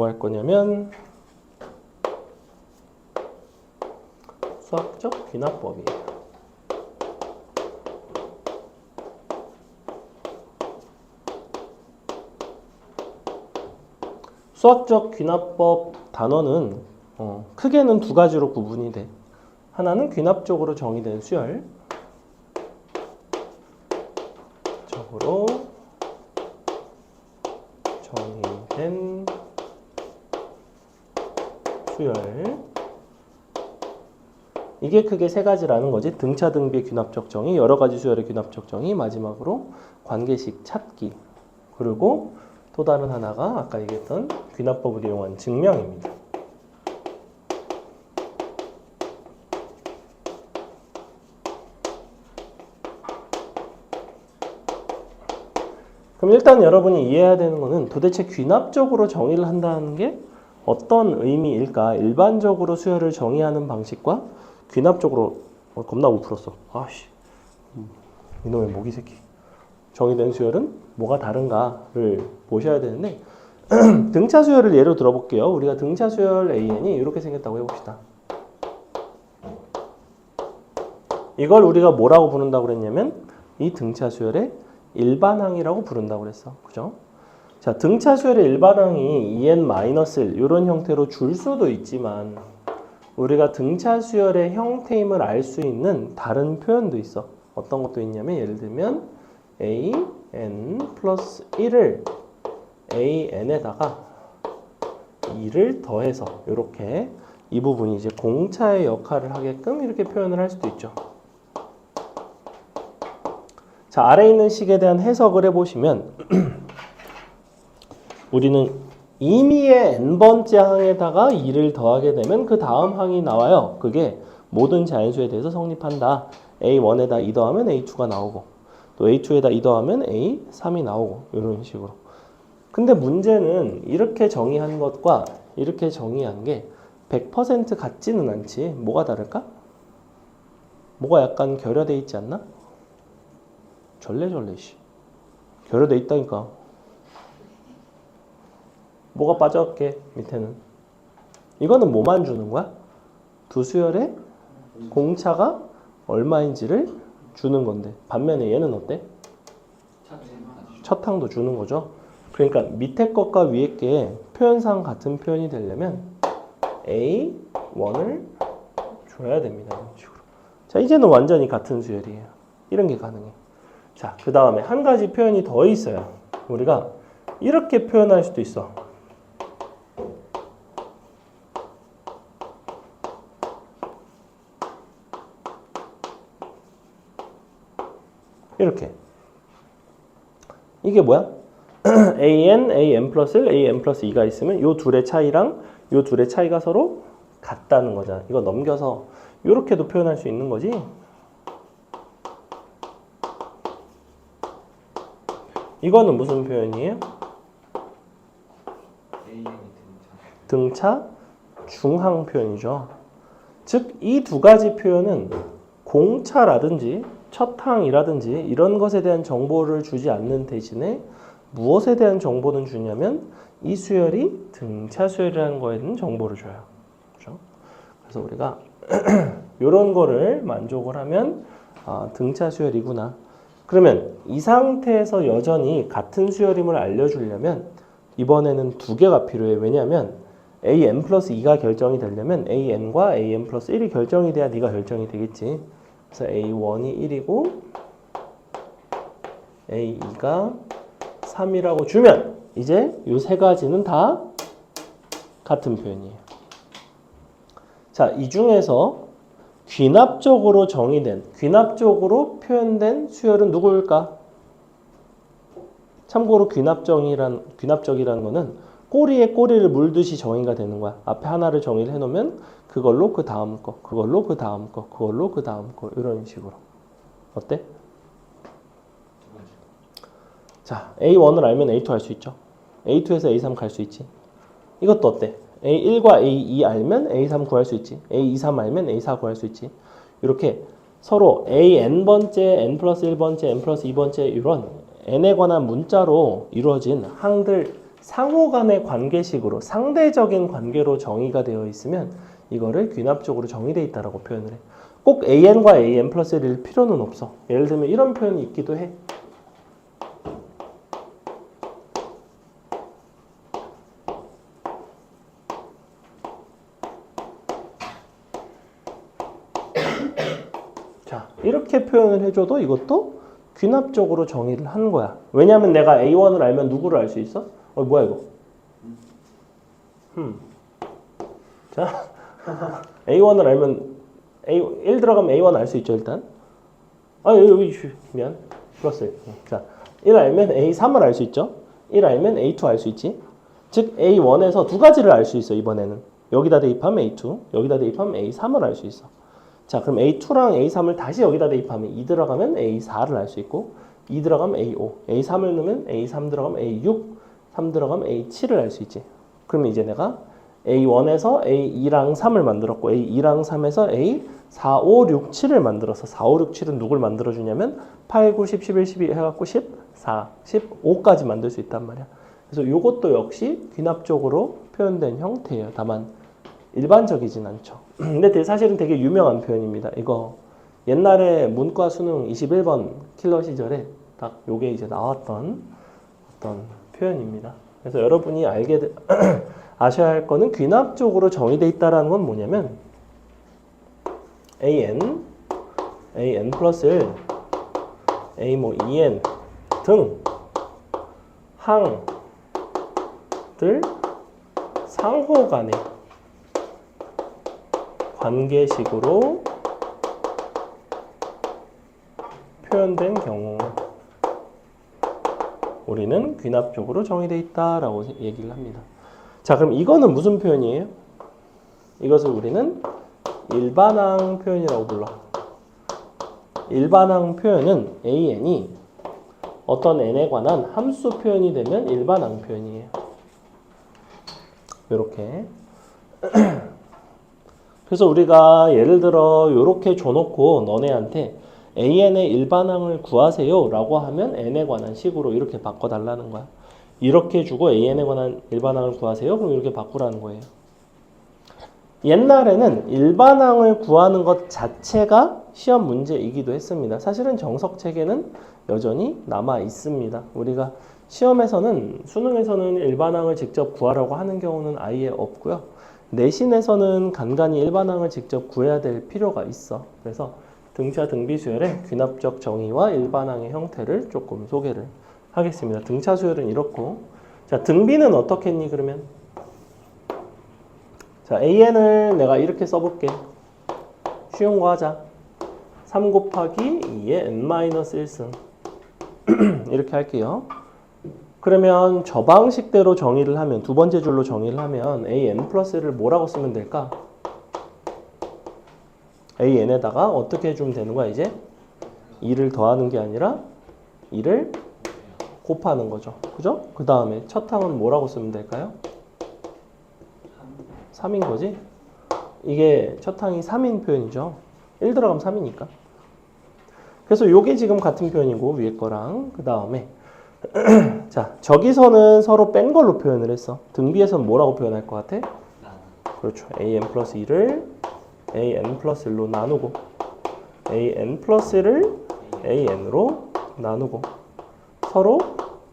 뭐 할 거냐면 수학적 귀납법이에요. 수학적 귀납법 단원은 크게는 두 가지로 구분이 돼. 하나는 귀납적으로 정의된 수열, 적으로 정의된 수열. 이게 크게 세 가지라는 거지. 등차 등비의 귀납적 정의, 여러 가지 수열의 귀납적 정의, 마지막으로 관계식 찾기. 그리고 또 다른 하나가 아까 얘기했던 귀납법을 이용한 증명입니다. 그럼 일단 여러분이 이해해야 되는 거는 도대체 귀납적으로 정의를 한다는 게 어떤 의미일까? 일반적으로 수열을 정의하는 방식과 귀납적으로 겁나 못 풀었어. 아씨, 이놈의 모기 새끼. 정의된 수열은 뭐가 다른가를 보셔야 되는데 등차 수열을 예로 들어볼게요. 우리가 등차 수열 AN이 이렇게 생겼다고 해봅시다. 이걸 우리가 뭐라고 부른다고 그랬냐면 이 등차 수열의 일반항이라고 부른다고 그랬어. 그죠? 자, 등차 수열의 일반항이 EN-1 이런 형태로 줄 수도 있지만 우리가 등차 수열의 형태임을 알 수 있는 다른 표현도 있어. 어떤 것도 있냐면 예를 들면 AN 플러스 1을 AN에다가 2를 더해서 이렇게 이 부분이 이제 공차의 역할을 하게끔 이렇게 표현을 할 수도 있죠. 자, 아래에 있는 식에 대한 해석을 해보시면 우리는 임의의 n번째 항에다가 2를 더하게 되면 그 다음 항이 나와요. 그게 모든 자연수에 대해서 성립한다. A1에다 2 더하면 A2가 나오고 또 A2에다 2 더하면 A3이 나오고 이런 식으로. 근데 문제는 이렇게 정의한 것과 이렇게 정의한 게 100% 같지는 않지. 뭐가 다를까? 뭐가 약간 결여돼 있지 않나? 절레절레 씨. 결여돼 있다니까. 뭐가 빠졌게 밑에는. 이거는 뭐만 주는 거야? 두 수열의 공차가 얼마인지를 주는 건데 반면에 얘는 어때? 첫 항도 주는 거죠. 그러니까 밑에 것과 위에 게 표현상 같은 표현이 되려면 A1을 줘야 됩니다. 이런 식으로. 자, 이제는 완전히 같은 수열이에요. 이런 게 가능해. 자, 그 다음에 한 가지 표현이 더 있어요. 우리가 이렇게 표현할 수도 있어. 이렇게. 이게 뭐야? AN, AN 플러스 1, AN 플러스 2가 있으면 이 둘의 차이랑 이 둘의 차이가 서로 같다는 거잖아. 이거 넘겨서 이렇게도 표현할 수 있는 거지. 이거는 무슨 표현이에요? 등차 중항 표현이죠. 즉, 이 두 가지 표현은 공차라든지 첫항이라든지 이런 것에 대한 정보를 주지 않는 대신에 무엇에 대한 정보는 주냐면 이 수열이 등차 수열이라는 거에 대한 정보를 줘요. 그렇죠? 그래서 우리가 이런 거를 만족을 하면 등차 수열이구나. 그러면 이 상태에서 여전히 같은 수열임을 알려주려면 이번에는 두 개가 필요해. 왜냐하면 AN 플러스 2가 결정이 되려면 AN과 AN 플러스 1이 결정이 돼야 네가 결정이 되겠지. 그래서 A1이 1이고 A2가 3이라고 주면 이제 이 세 가지는 다 같은 표현이에요. 자, 이 중에서 귀납적으로 정의된, 귀납적으로 표현된 수열은 누구일까? 참고로 귀납적이라는 거는 꼬리에 꼬리를 물듯이 정의가 되는 거야. 앞에 하나를 정의를 해놓으면 그걸로 그 다음 거, 그걸로 그 다음 거, 그걸로 그 다음 거 이런 식으로. 어때? 자, A1을 알면 A2 할 수 있죠. A2에서 A3 갈 수 있지. 이것도 어때? A1과 A2 알면 A3 구할 수 있지. A2, 3 알면 A4 구할 수 있지. 이렇게 서로 AN번째, N 플러스 1번째, N 플러스 2번째 이런 N에 관한 문자로 이루어진 항들 상호 간의 관계식으로 상대적인 관계로 정의가 되어 있으면 이거를 귀납적으로 정의되어 있다라고 표현을 해. 꼭 an과 an 플러스 1일 필요는 없어. 예를 들면 이런 표현이 있기도 해. 자, 이렇게 표현을 해줘도 이것도 귀납적으로 정의를 한 거야. 왜냐하면 내가 A1을 알면 누구를 알 수 있어? 뭐야 이거? 자, A1을 알면 1 들어가면 A1 알 수 있죠 일단. 여기 미안. 플러스 1. 자, 1 알면 A3을 알 수 있죠. 1 알면 A2 알 수 있지. 즉 A1에서 두 가지를 알 수 있어 이번에는. 여기다 대입하면 A2, 여기다 대입하면 A3을 알 수 있어. 자, 그럼 A2랑 A3을 다시 여기다 대입하면 2 들어가면 A4를 알 수 있고 2 들어가면 A5, A3을 넣으면 A3 들어가면 A6, 3 들어가면 A7을 알 수 있지. 그러면 이제 내가 A1에서 A2랑 3을 만들었고 A2랑 3에서 A4, 5, 6, 7을 만들어서 4, 5, 6, 7은 누굴 만들어주냐면 8, 9, 10, 11, 12 해갖고 14, 15까지 만들 수 있단 말이야. 그래서 이것도 역시 귀납적으로 표현된 형태예요. 다만 일반적이진 않죠. 근데 사실은 되게 유명한 표현입니다. 이거 옛날에 문과 수능 21번 킬러 시절에 딱 요게 이제 나왔던 어떤 표현입니다. 그래서 여러분이 아셔야 할 거는 귀납적으로 정의되어 있다는 건 뭐냐면 an 플러스 1, a 뭐 2n 등 항들 상호 간의 관계식으로 표현된 경우 우리는 귀납적으로 정의되어 있다라고 얘기를 합니다. 자, 그럼 이거는 무슨 표현이에요? 이것을 우리는 일반항 표현이라고 불러. 일반항 표현은 an이 어떤 n에 관한 함수 표현이 되면 일반항 표현이에요. 이렇게. 그래서 우리가 예를 들어 이렇게 줘놓고 너네한테 an의 일반항을 구하세요 라고 하면 n에 관한 식으로 이렇게 바꿔달라는 거야. 이렇게 주고 an에 관한 일반항을 구하세요. 그럼 이렇게 바꾸라는 거예요. 옛날에는 일반항을 구하는 것 자체가 시험 문제이기도 했습니다. 사실은 정석체계는 여전히 남아 있습니다. 우리가 시험에서는 수능에서는 일반항을 직접 구하라고 하는 경우는 아예 없고요. 내신에서는 간간히 일반항을 직접 구해야 될 필요가 있어. 그래서 등차 등비 수열의 귀납적 정의와 일반항의 형태를 조금 소개를 하겠습니다. 등차 수열은 이렇고, 자, 등비는 어떻게 했니 그러면? 자, an을 내가 이렇게 써볼게. 쉬운 거 하자. 3 곱하기 2의 n-1승 이렇게 할게요. 그러면 저 방식대로 정의를 하면, 두 번째 줄로 정의를 하면 an 플러스를 뭐라고 쓰면 될까? an에다가 어떻게 해주면 되는 거야 이제? 2를 더하는 게 아니라 2를 곱하는 거죠. 그죠? 그 다음에 첫 항은 뭐라고 쓰면 될까요? 3인 거지? 이게 첫 항이 3인 표현이죠. 1 들어가면 3이니까. 그래서 요게 지금 같은 표현이고 위에 거랑 그 다음에 자, 저기서는 서로 뺀 걸로 표현을 했어. 등비에서는 뭐라고 표현할 것 같아? 그렇죠. an 플러스 2를 an 플러스 1로 나누고 an 플러스 1을 an으로 나누고 서로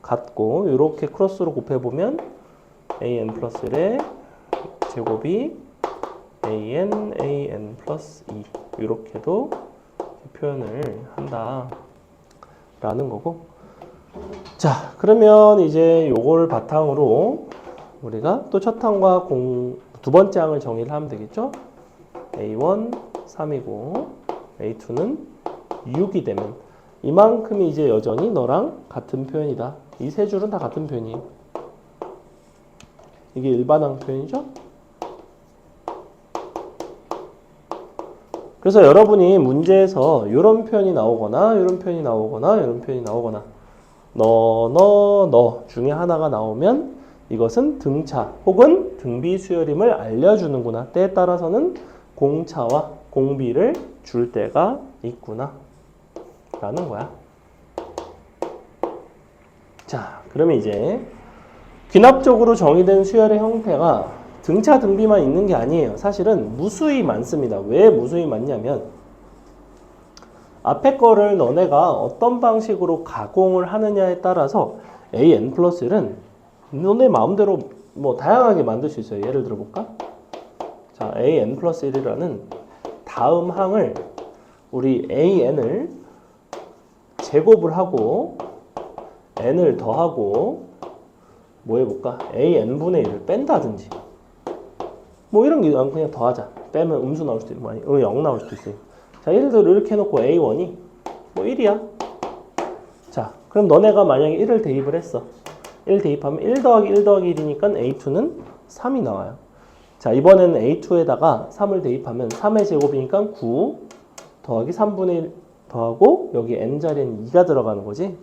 같고 이렇게 크로스로 곱해보면 an 플러스 1의 제곱이 an 플러스 2 이렇게도 표현을 한다 라는 거고, 자, 그러면 이제 요걸 바탕으로 우리가 또 첫 항과 두 번째 항을 정의를 하면 되겠죠? A1 3이고 A2는 6이 되면 이만큼이 이제 여전히 너랑 같은 표현이다. 이 세 줄은 다 같은 표현이에요. 이게 일반항 표현이죠? 그래서 여러분이 문제에서 이런 표현이 나오거나 이런 표현이 나오거나 이런 표현이 나오거나 너 중에 하나가 나오면 이것은 등차 혹은 등비 수열임을 알려주는구나. 때에 따라서는 공차와 공비를 줄 때가 있구나 라는 거야. 자, 그러면 이제 귀납적으로 정의된 수열의 형태가 등차 등비만 있는 게 아니에요. 사실은 무수히 많습니다. 왜 무수히 많냐면 앞에 거를 너네가 어떤 방식으로 가공을 하느냐에 따라서 an 플러스 1은 너네 마음대로 뭐 다양하게 만들 수 있어요. 예를 들어 볼까? 자, an 플러스 1이라는 다음 항을 우리 an을 제곱을 하고 n을 더하고 뭐 해볼까? an분의 1을 뺀다든지 뭐 이런 게 그냥 더하자. 빼면 음수 나올 수도 있고 0 나올 수도 있어요. 자, 예를 들어 이렇게 해놓고 a1이 뭐 1이야. 자, 그럼 너네가 만약에 1을 대입을 했어. 1 대입하면 1 더하기 1 더하기 1이니까 a2는 3이 나와요. 자, 이번에는 a2에다가 3을 대입하면 3의 제곱이니까 9 더하기 3분의 1 더하고 여기 n 자리에는 2가 들어가는 거지.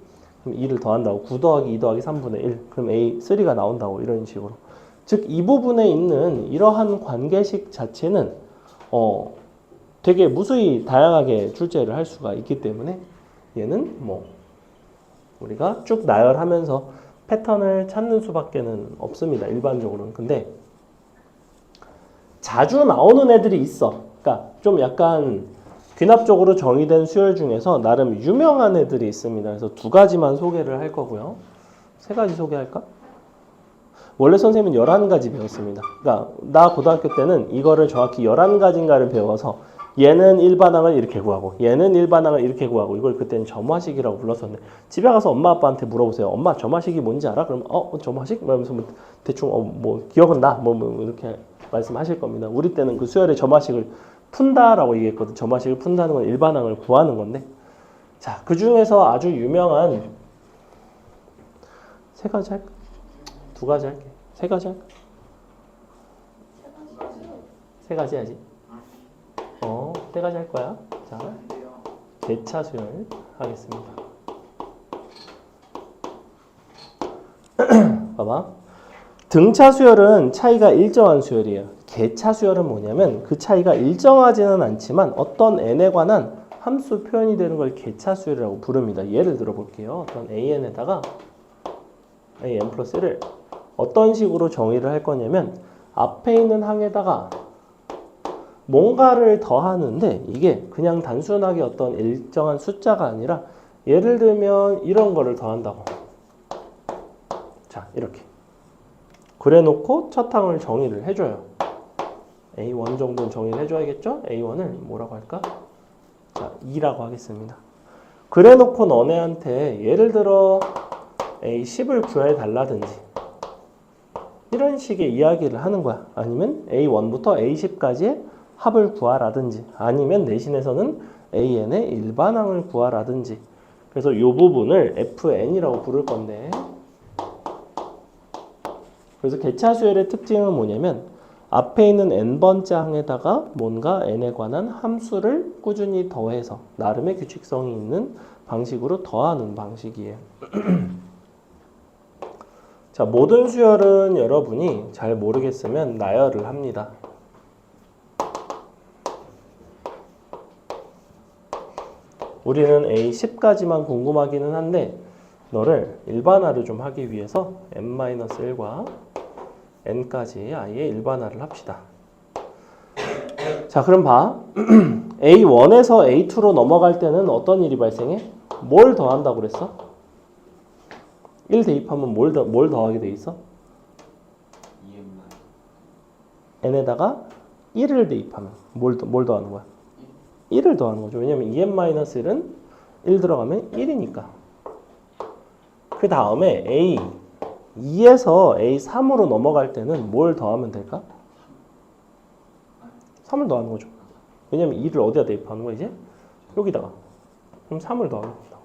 그럼 2를 더한다고 9 더하기 2 더하기 3분의 1 그럼 a3가 나온다고 이런 식으로. 즉 이 부분에 있는 이러한 관계식 자체는 되게 무수히 다양하게 출제를 할 수가 있기 때문에 얘는 뭐 우리가 쭉 나열하면서 패턴을 찾는 수밖에는 없습니다. 일반적으로는. 근데 자주 나오는 애들이 있어. 그러니까 좀 약간 귀납적으로 정의된 수열 중에서 나름 유명한 애들이 있습니다. 그래서 두 가지만 소개를 할 거고요. 세 가지 소개할까? 원래 선생님은 11가지 배웠습니다. 그러니까 나 고등학교 때는 이거를 정확히 11가지인가를 배워서 얘는 일반항을 이렇게 구하고 얘는 일반항을 이렇게 구하고 이걸 그때는 점화식이라고 불렀었는데 집에 가서 엄마 아빠한테 물어보세요. 엄마 점화식이 뭔지 알아? 그러면 점화식? 이러면서 뭐 대충 뭐 기억은 나? 뭐 이렇게 말씀하실 겁니다. 우리 때는 그 수열의 점화식을 푼다라고 얘기했거든. 점화식을 푼다는 건 일반항을 구하는 건데 자, 그 중에서 아주 유명한 세 가지 할까? 두 가지 할게. 세 가지 할까? 세 가지 해야지. 세 가지 할 거야. 자, 개차 수열 하겠습니다. 봐봐. 등차 수열은 차이가 일정한 수열이에요. 개차 수열은 뭐냐면 그 차이가 일정하지는 않지만 어떤 n에 관한 함수 표현이 되는 걸 개차 수열이라고 부릅니다. 예를 들어 볼게요. 어떤 an에다가 an 플러스 1을 어떤 식으로 정의를 할 거냐면 앞에 있는 항에다가 뭔가를 더하는데 이게 그냥 단순하게 어떤 일정한 숫자가 아니라 예를 들면 이런 거를 더한다고. 자, 이렇게. 그래 놓고 첫 항을 정의를 해줘요. A1 정도는 정의를 해줘야겠죠? A1을 뭐라고 할까? 자, 2라고 하겠습니다. 그래 놓고 너네한테 예를 들어 A10을 구해 달라든지 이런 식의 이야기를 하는 거야. 아니면 A1부터 A10까지의 합을 구하라든지 아니면 내신에서는 AN의 일반항을 구하라든지 그래서 이 부분을 FN이라고 부를 건데 그래서 개차 수열의 특징은 뭐냐면 앞에 있는 n번째 항에다가 뭔가 n에 관한 함수를 꾸준히 더해서 나름의 규칙성이 있는 방식으로 더하는 방식이에요. 자, 모든 수열은 여러분이 잘 모르겠으면 나열을 합니다. 우리는 A10까지만 궁금하기는 한데 너를 일반화를 좀 하기 위해서 n-1과 n까지 아예 일반화를 합시다. 자, 그럼 봐. A1에서 A2로 넘어갈 때는 어떤 일이 발생해? 뭘 더한다고 그랬어? 1 대입하면 뭘 더하게 돼 있어? n에다가 1을 대입하면 뭘 더하는 거야? 1을 더하는 거죠. 왜냐면 2n-1은 1 들어가면 1이니까. 그 다음에 A2에서 A3으로 넘어갈 때는 뭘 더하면 될까? 3을 더하는 거죠. 왜냐면 2를 어디다 대입하는 거야 이제? 여기다가. 그럼 3을 더하는 겁니다.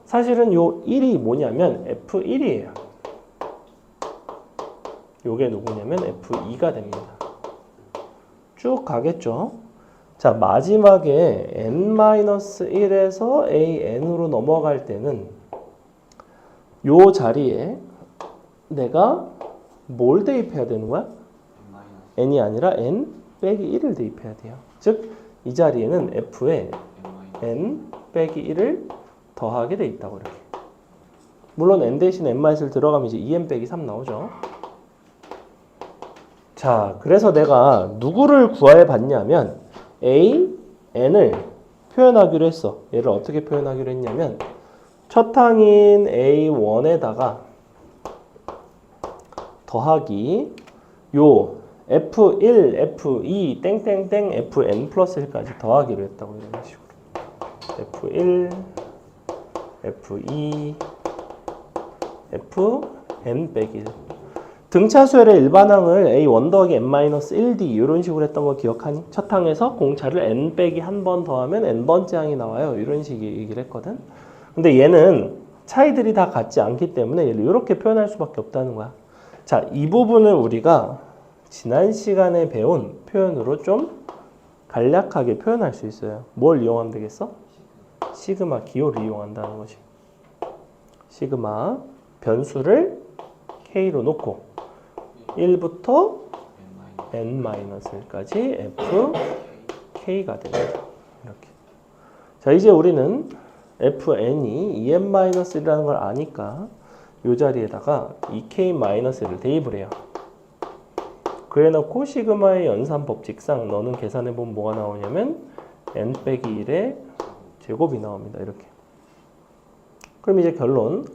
사실은 요 1이 뭐냐면 F1이에요. 요게 누구냐면 F2가 됩니다. 쭉 가겠죠. 자, 마지막에 n-1에서 an으로 넘어갈 때는 요 자리에 내가 뭘 대입해야 되는 거야? n이 아니라 n 빼기 1을 대입해야 돼요. 즉, 이 자리에는 f에 n 빼기 1을 더하게 돼 있다고 이렇게. 물론 n 대신 n-을 들어가면 이제 2n 빼기 3 나오죠. 자, 그래서 내가 누구를 구해 봤냐면 a, n을 표현하기로 했어. 얘를 어떻게 표현하기로 했냐면 첫 항인 a1에다가 더하기 요 f1, f2, 땡땡땡 fn 플러스 1까지 더하기로 했다고 이런 식으로 f1, f2, fn 빼기 1 등차수열의 일반항을 a1 더하기 n-1d 이런 식으로 했던 거 기억하니? 첫 항에서 공차를 n 빼기 한 번 더하면 n번째 항이 나와요. 이런 식의 얘기를 했거든. 근데 얘는 차이들이 다 같지 않기 때문에 얘를 이렇게 표현할 수밖에 없다는 거야. 자, 이 부분을 우리가 지난 시간에 배운 표현으로 좀 간략하게 표현할 수 있어요. 뭘 이용하면 되겠어? 시그마 기호를 이용한다는 거지. 시그마 변수를 k로 놓고 1부터 n-1까지 fk가 됩니다. 이렇게. 자, 이제 우리는 fn이 2n-1이라는 걸 아니까 이 자리에다가 2k-1을 대입을 해요. 그래놓고 시그마의 연산법칙상 너는 계산해보면 뭐가 나오냐면 n 빼기 1의 제곱이 나옵니다. 이렇게. 그럼 이제 결론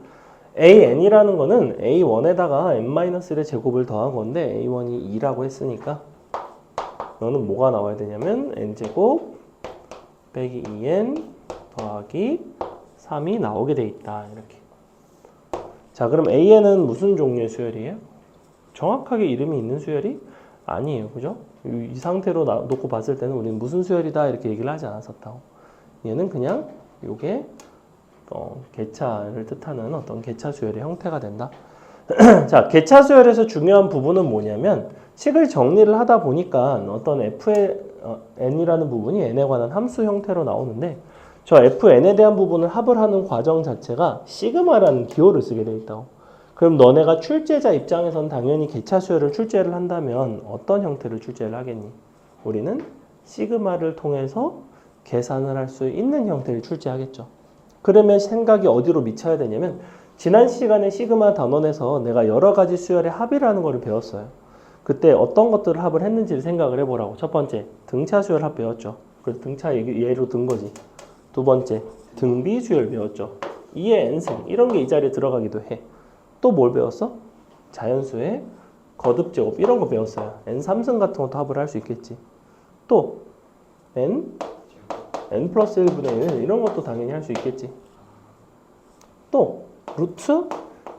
an이라는 거는 a1에다가 n-1의 제곱을 더한 건데 a1이 2라고 했으니까 너는 뭐가 나와야 되냐면 n제곱 빼기 2n 더하기 3이 나오게 돼 있다. 이렇게. 자, 그럼 an은 무슨 종류의 수열이에요? 정확하게 이름이 있는 수열이 아니에요. 그죠? 이 상태로 놓고 봤을 때는 우리는 무슨 수열이다 이렇게 얘기를 하지 않았었다고. 얘는 그냥 이게 개차를 뜻하는 어떤 개차 수열의 형태가 된다. 자, 개차 수열에서 중요한 부분은 뭐냐면 식을 정리를 하다 보니까 어떤 fn이라는 부분이 n에 관한 함수 형태로 나오는데 저 fn에 대한 부분을 합을 하는 과정 자체가 시그마라는 기호를 쓰게 돼 있다고. 그럼 너네가 출제자 입장에선 당연히 개차 수열을 출제를 한다면 어떤 형태를 출제를 하겠니? 우리는 시그마를 통해서 계산을 할 수 있는 형태를 출제하겠죠. 그러면 생각이 어디로 미쳐야 되냐면 지난 시간에 시그마 단원에서 내가 여러 가지 수열의 합이라는 것을 배웠어요. 그때 어떤 것들을 합을 했는지를 생각을 해보라고. 첫 번째, 등차 수열 합 배웠죠. 그래서 등차 예로 든 거지. 두 번째, 등비 수열 배웠죠. 2의 n승 이런 게 이 자리에 들어가기도 해. 또 뭘 배웠어? 자연수의 거듭 제곱 이런 거 배웠어요. n3승 같은 것도 합을 할 수 있겠지. 또 n 플러스 1분의 1 이런 것도 당연히 할 수 있겠지. 또 루트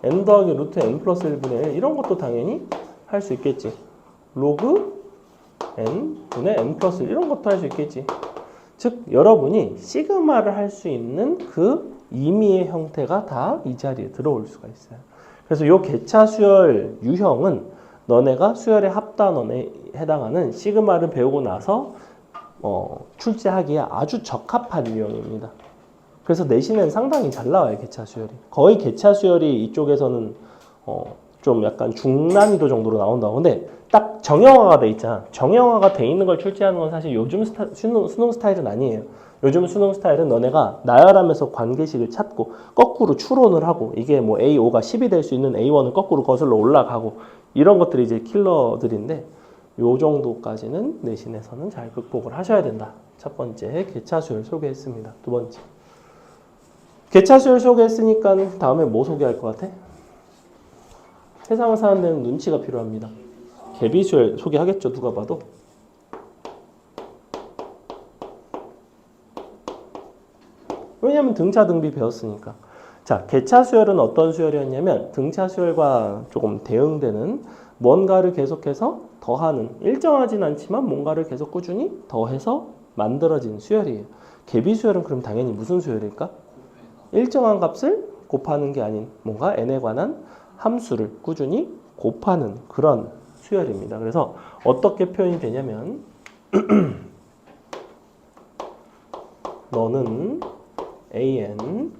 n 더하기 루트 n 플러스 1분의 1 이런 것도 당연히 할 수 있겠지. 로그 n 분의 n 플러스 1 이런 것도 할 수 있겠지. 즉 여러분이 시그마를 할 수 있는 그 임의의 형태가 다 이 자리에 들어올 수가 있어요. 그래서 이 개차 수열 유형은 너네가 수열의 합단원에 해당하는 시그마를 배우고 나서 출제하기에 아주 적합한 유형입니다. 그래서 내신은 상당히 잘 나와요. 개차 수열이. 거의 개차 수열이 이쪽에서는 좀 약간 중난이도 정도로 나온다고. 근데 딱 정형화가 돼 있잖아. 정형화가 돼 있는 걸 출제하는 건 사실 요즘 수능 스타일은 아니에요. 요즘 수능 스타일은 너네가 나열하면서 관계식을 찾고 거꾸로 추론을 하고 이게 뭐 A5가 10이 될 수 있는 A1을 거꾸로 거슬러 올라가고 이런 것들이 이제 킬러들인데 요 정도까지는 내신에서는 잘 극복을 하셔야 된다. 첫 번째 개차 수열 소개했습니다. 두 번째 개차 수열 소개했으니까 다음에 뭐 소개할 것 같아? 세상을 사는 데는 눈치가 필요합니다. 개비 수열 소개하겠죠. 누가 봐도. 왜냐면 등차 등비 배웠으니까. 자, 개차 수열은 어떤 수열이었냐면 등차 수열과 조금 대응되는 뭔가를 계속해서 더하는 일정하진 않지만 뭔가를 계속 꾸준히 더해서 만들어진 수열이에요. 개비 수열은 그럼 당연히 무슨 수열일까? 일정한 값을 곱하는 게 아닌 뭔가 n에 관한 함수를 꾸준히 곱하는 그런 수열입니다. 그래서 어떻게 표현이 되냐면 너는 an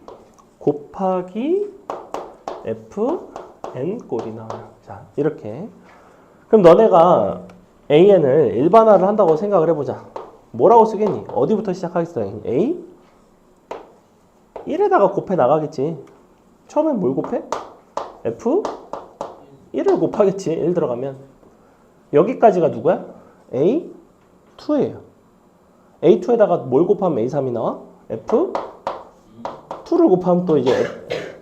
곱하기 fn 꼴이 나와요. 자, 이렇게. 그럼 너네가 an을 일반화를 한다고 생각을 해보자. 뭐라고 쓰겠니? 어디부터 시작하겠어? a? 1에다가 곱해 나가겠지. 처음엔 뭘 곱해? F 1을 곱하겠지. 1 들어가면. 여기까지가 누구야? A2예요. A2에다가 뭘 곱하면 A3이 나와? F2를 곱하면 또 이제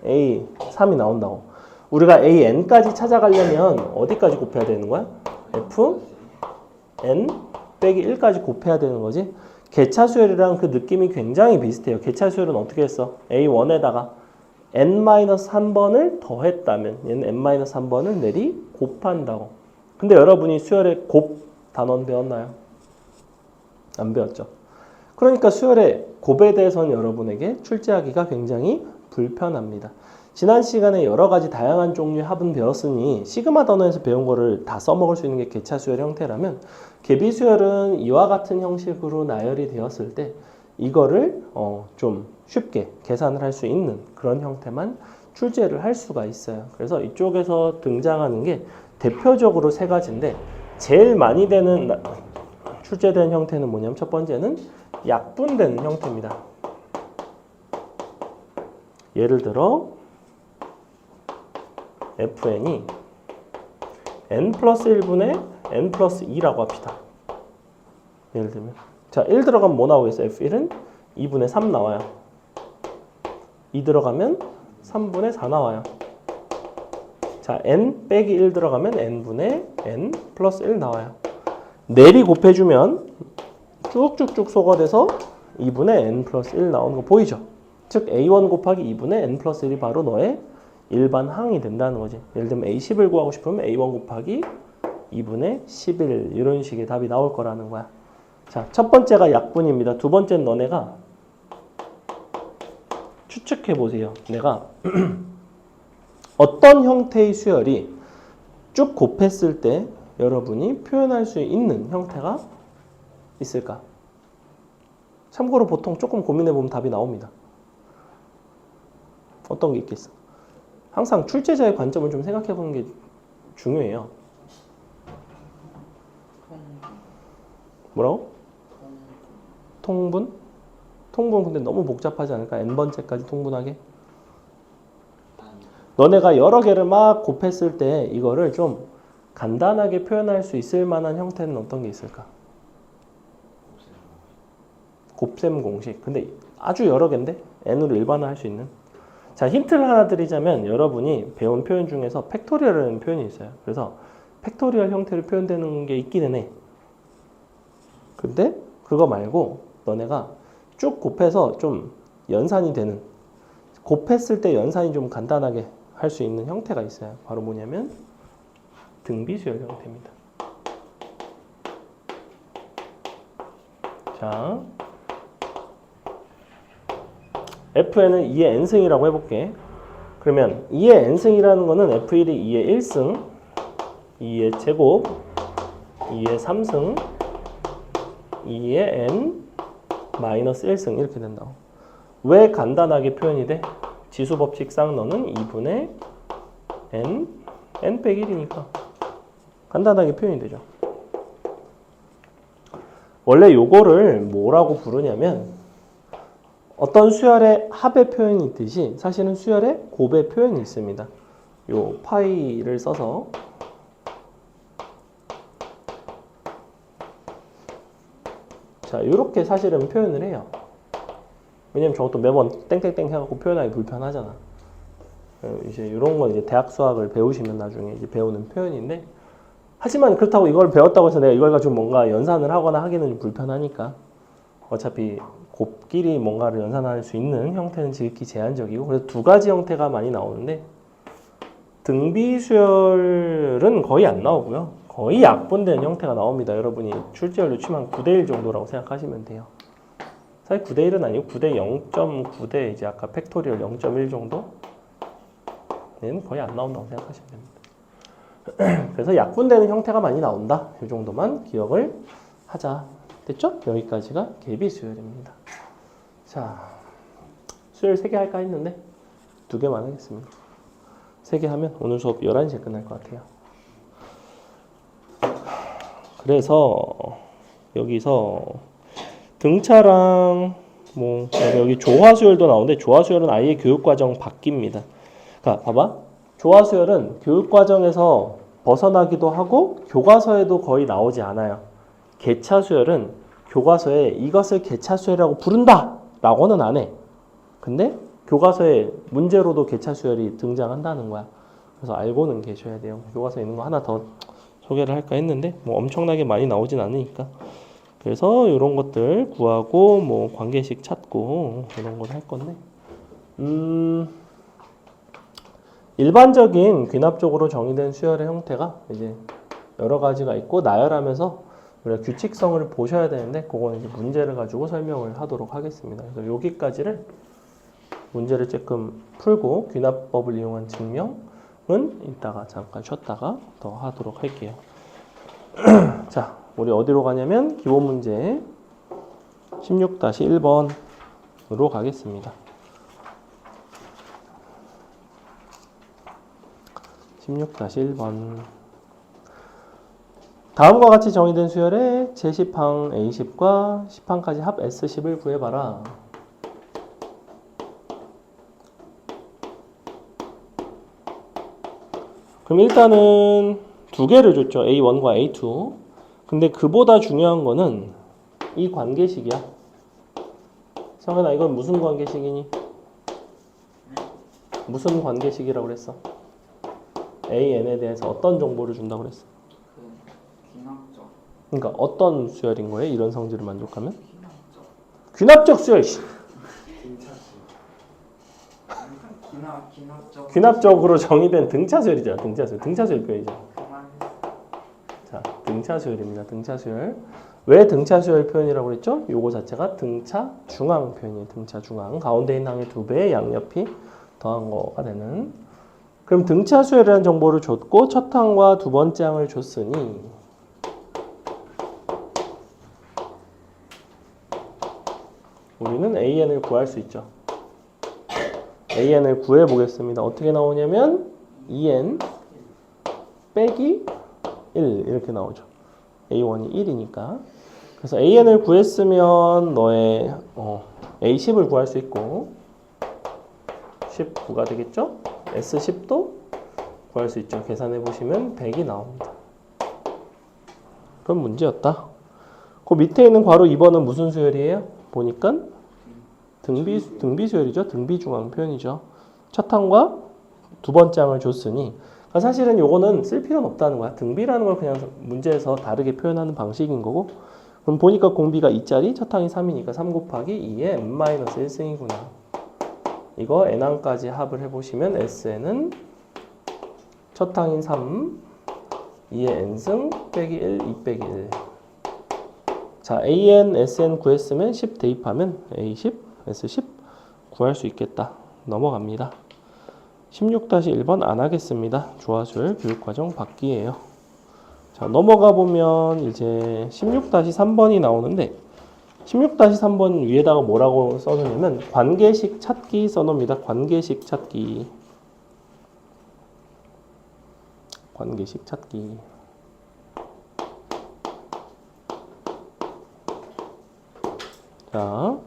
A3이 나온다고. 우리가 AN까지 찾아가려면 어디까지 곱해야 되는 거야? FN 빼기 1까지 곱해야 되는 거지. 개차수열이랑 그 느낌이 굉장히 비슷해요. 개차수열은 어떻게 했어? A1에다가 n-1번을 더했다면 얘는 n-1번을 내리 곱한다고. 근데 여러분이 수열의 곱 단원 배웠나요? 안 배웠죠. 그러니까 수열의 곱에 대해서는 여러분에게 출제하기가 굉장히 불편합니다. 지난 시간에 여러 가지 다양한 종류의 합은 배웠으니 시그마 단원에서 배운 거를 다 써먹을 수 있는 게 개차수열 형태라면 개비수열은 이와 같은 형식으로 나열이 되었을 때 이거를 좀 쉽게 계산을 할 수 있는 그런 형태만 출제를 할 수가 있어요. 그래서 이쪽에서 등장하는 게 대표적으로 세 가지인데 제일 많이 되는 출제된 형태는 뭐냐면 첫 번째는 약분되는 형태입니다. 예를 들어 fn이 n 플러스 1분의 n 플러스 2라고 합시다. 예를 들면 자, 1 들어가면 뭐 나오겠어요? f1은 2분의 3 나와요. 2 들어가면 3분의 4 나와요. 자, n 빼기 1 들어가면 n분의 n 플러스 1 나와요. 내리 곱해주면 쭉쭉쭉 소거돼서 2분의 n 플러스 1 나오는 거 보이죠? 즉 a1 곱하기 2분의 n 플러스 1이 바로 너의 일반 항이 된다는 거지. 예를 들면 a10을 구하고 싶으면 a1 곱하기 2분의 11 이런 식의 답이 나올 거라는 거야. 자, 첫 번째가 약분입니다. 두 번째는 너네가 추측해 보세요. 내가 어떤 형태의 수열이 쭉 곱했을 때 여러분이 표현할 수 있는 형태가 있을까? 참고로 보통 조금 고민해 보면 답이 나옵니다. 어떤 게 있겠어? 항상 출제자의 관점을 좀 생각해 보는 게 중요해요. 뭐라고? 통분? 통분 근데 너무 복잡하지 않을까? n번째까지 통분하게? 너네가 여러 개를 막 곱했을 때 이거를 좀 간단하게 표현할 수 있을 만한 형태는 어떤 게 있을까? 곱셈 공식. 근데 아주 여러 개인데 n으로 일반화할 수 있는. 자, 힌트를 하나 드리자면 여러분이 배운 표현 중에서 팩토리얼이라는 표현이 있어요. 그래서 팩토리얼 형태로 표현되는 게 있기는 해. 근데 그거 말고 너네가 쭉 곱해서 좀 연산이 되는, 곱했을 때 연산이 좀 간단하게 할 수 있는 형태가 있어요. 바로 뭐냐면 등비수열 형태입니다. 자, fn은 2의 n승이라고 해볼게. 그러면 2의 n승이라는 거는 f1이 2의 1승, 2의 제곱, 2의 3승, 2의 n 마이너스 1승 이렇게 된다고. 왜 간단하게 표현이 돼? 지수법칙상 너는 2분의 n 빼기 1이니까 간단하게 표현이 되죠. 원래 요거를 뭐라고 부르냐면 어떤 수열의 합의 표현이 있듯이 사실은 수열의 곱의 표현이 있습니다. 요 파이를 써서 자, 이렇게 사실은 표현을 해요. 왜냐면 저것도 매번 땡땡땡 해갖고 표현하기 불편하잖아. 이제 이런 건 이제 대학 수학을 배우시면 나중에 이제 배우는 표현인데, 하지만 그렇다고 이걸 배웠다고 해서 내가 이걸 가지고 뭔가 연산을 하거나 하기는 좀 불편하니까 어차피 곱끼리 뭔가를 연산할 수 있는 형태는 지극히 제한적이고, 그래서 두 가지 형태가 많이 나오는데 등비수열은 거의 안 나오고요. 거의 약분되는 형태가 나옵니다. 여러분이 출제율 치면 9대1 정도라고 생각하시면 돼요. 사실 9대1은 아니고 9대 0.9대 이제 아까 팩토리얼 0.1 정도는 거의 안 나온다고 생각하시면 됩니다. 그래서 약분되는 형태가 많이 나온다. 이 정도만 기억을 하자. 됐죠? 여기까지가 개비수열입니다. 자, 수열 3개 할까 했는데 2개만 하겠습니다. 3개 하면 오늘 수업 11시에 끝날 것 같아요. 그래서 여기서 등차랑 뭐 여기 조화수열도 나오는데 조화수열은 아예 교육과정 바뀝니다. 그러니까 봐봐. 조화수열은 교육과정에서 벗어나기도 하고 교과서에도 거의 나오지 않아요. 개차수열은 교과서에 이것을 개차수열이라고 부른다! 라고는 안 해. 근데 교과서에 문제로도 개차수열이 등장한다는 거야. 그래서 알고는 계셔야 돼요. 교과서에 있는 거 하나 더 소개를 할까 했는데 뭐 엄청나게 많이 나오진 않으니까. 그래서 이런 것들 구하고 뭐 관계식 찾고 이런 걸 할 건데 일반적인 귀납적으로 정의된 수열의 형태가 이제 여러 가지가 있고 나열하면서 우리가 규칙성을 보셔야 되는데 그거는 이제 문제를 가지고 설명을 하도록 하겠습니다. 그래서 여기까지를 문제를 조금 풀고 귀납법을 이용한 증명은 이따가 잠깐 쉬었다가 더 하도록 할게요. 자, 우리 어디로 가냐면 기본 문제 16-1번으로 가겠습니다. 16-1번. 다음과 같이 정의된 수열의 제10항 A10과 10항까지 합 S10을 구해봐라. 그럼 일단은 두 개를 줬죠. A1과 A2. 근데 그보다 중요한 거는 이 관계식이야. 성현아, 이건 무슨 관계식이니? 무슨 관계식이라고 그랬어? AN에 대해서 어떤 정보를 준다고 그랬어? 귀납적. 그러니까 어떤 수열인 거예요? 이런 성질을 만족하면? 귀납적 수열. 귀납적. 귀납적으로 정의된 등차수열이잖아. 등차수열 표현이죠. 자, 등차수열입니다. 등차수열. 왜 등차수열 표현이라고 그랬죠? 요거 자체가 등차 중앙 표현이에요. 등차 중앙. 가운데 있는 항의 2배, 양옆이 더한 거가 되는. 그럼 등차수열이라는 정보를 줬고 첫 항과 두 번째 항을 줬으니 우리는 AN을 구할 수 있죠. AN을 구해 보겠습니다. 어떻게 나오냐면 2N 빼기 1 이렇게 나오죠. A1이 1이니까. 그래서 AN을 구했으면 너의 A10을 구할 수 있고 19가 되겠죠? S10도 구할 수 있죠. 계산해 보시면 100이 나옵니다. 그럼 문제였다. 그 밑에 있는 괄호 2번은 무슨 수열이에요? 보니까 등비 수열이죠. 등비 중앙 표현이죠. 첫 항과 두 번째 항을 줬으니 사실은 요거는 쓸 필요는 없다는 거야. 등비라는 걸 그냥 문제에서 다르게 표현하는 방식인 거고. 그럼 보니까 공비가 2짜리, 첫 항이 3이니까 3 곱하기 2에 n-1승이구나. 이거 n항까지 합을 해보시면 SN은 첫 항인 3, 2의 n승 빼기 1, 2 빼기 1. 자, AN, SN 구했으면 10 대입하면 A10, S10 구할 수 있겠다. 넘어갑니다. 16-1번 안 하겠습니다. 조화수열 교육과정 받기예요. 자, 넘어가 보면 이제 16-3번이 나오는데 16-3번 위에다가 뭐라고 써놓냐면 관계식 찾기 써놓습니다. 관계식 찾기. 관계식 찾기. 자,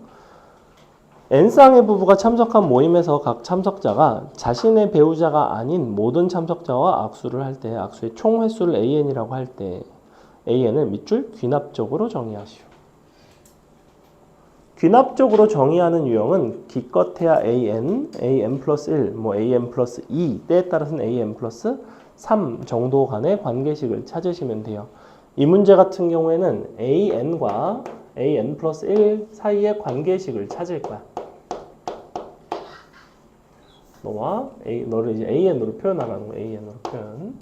N쌍의 부부가 참석한 모임에서 각 참석자가 자신의 배우자가 아닌 모든 참석자와 악수를 할 때 악수의 총 횟수를 AN이라고 할 때 AN을 밑줄 귀납적으로 정의하시오. 귀납적으로 정의하는 유형은 기껏해야 AN, AN 플러스 1, 뭐 AN 플러스 2, 때에 따라서는 AN 플러스 3 정도 간의 관계식을 찾으시면 돼요. 이 문제 같은 경우에는 AN과 AN 플러스 1 사이의 관계식을 찾을 거야. 너를 이제 AN으로 표현하라는 거야. AN으로 표현.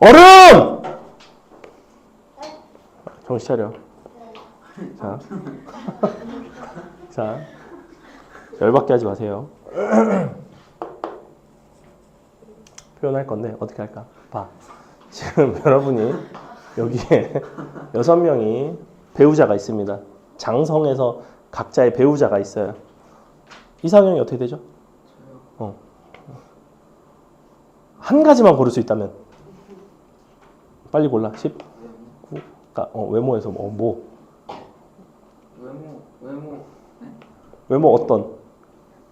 얼음! 정신 차려. 자. 자. 열받게 하지 마세요. 표현할 건데 어떻게 할까? 봐. 지금 여러분이 여기에 6명이 배우자가 있습니다. 장성에서 각자의 배우자가 있어요. 이상형이 어떻게 되죠? 한 가지만 고를 수 있다면 빨리 골라. 10, 9, 외모에서 뭐? 외모 어떤?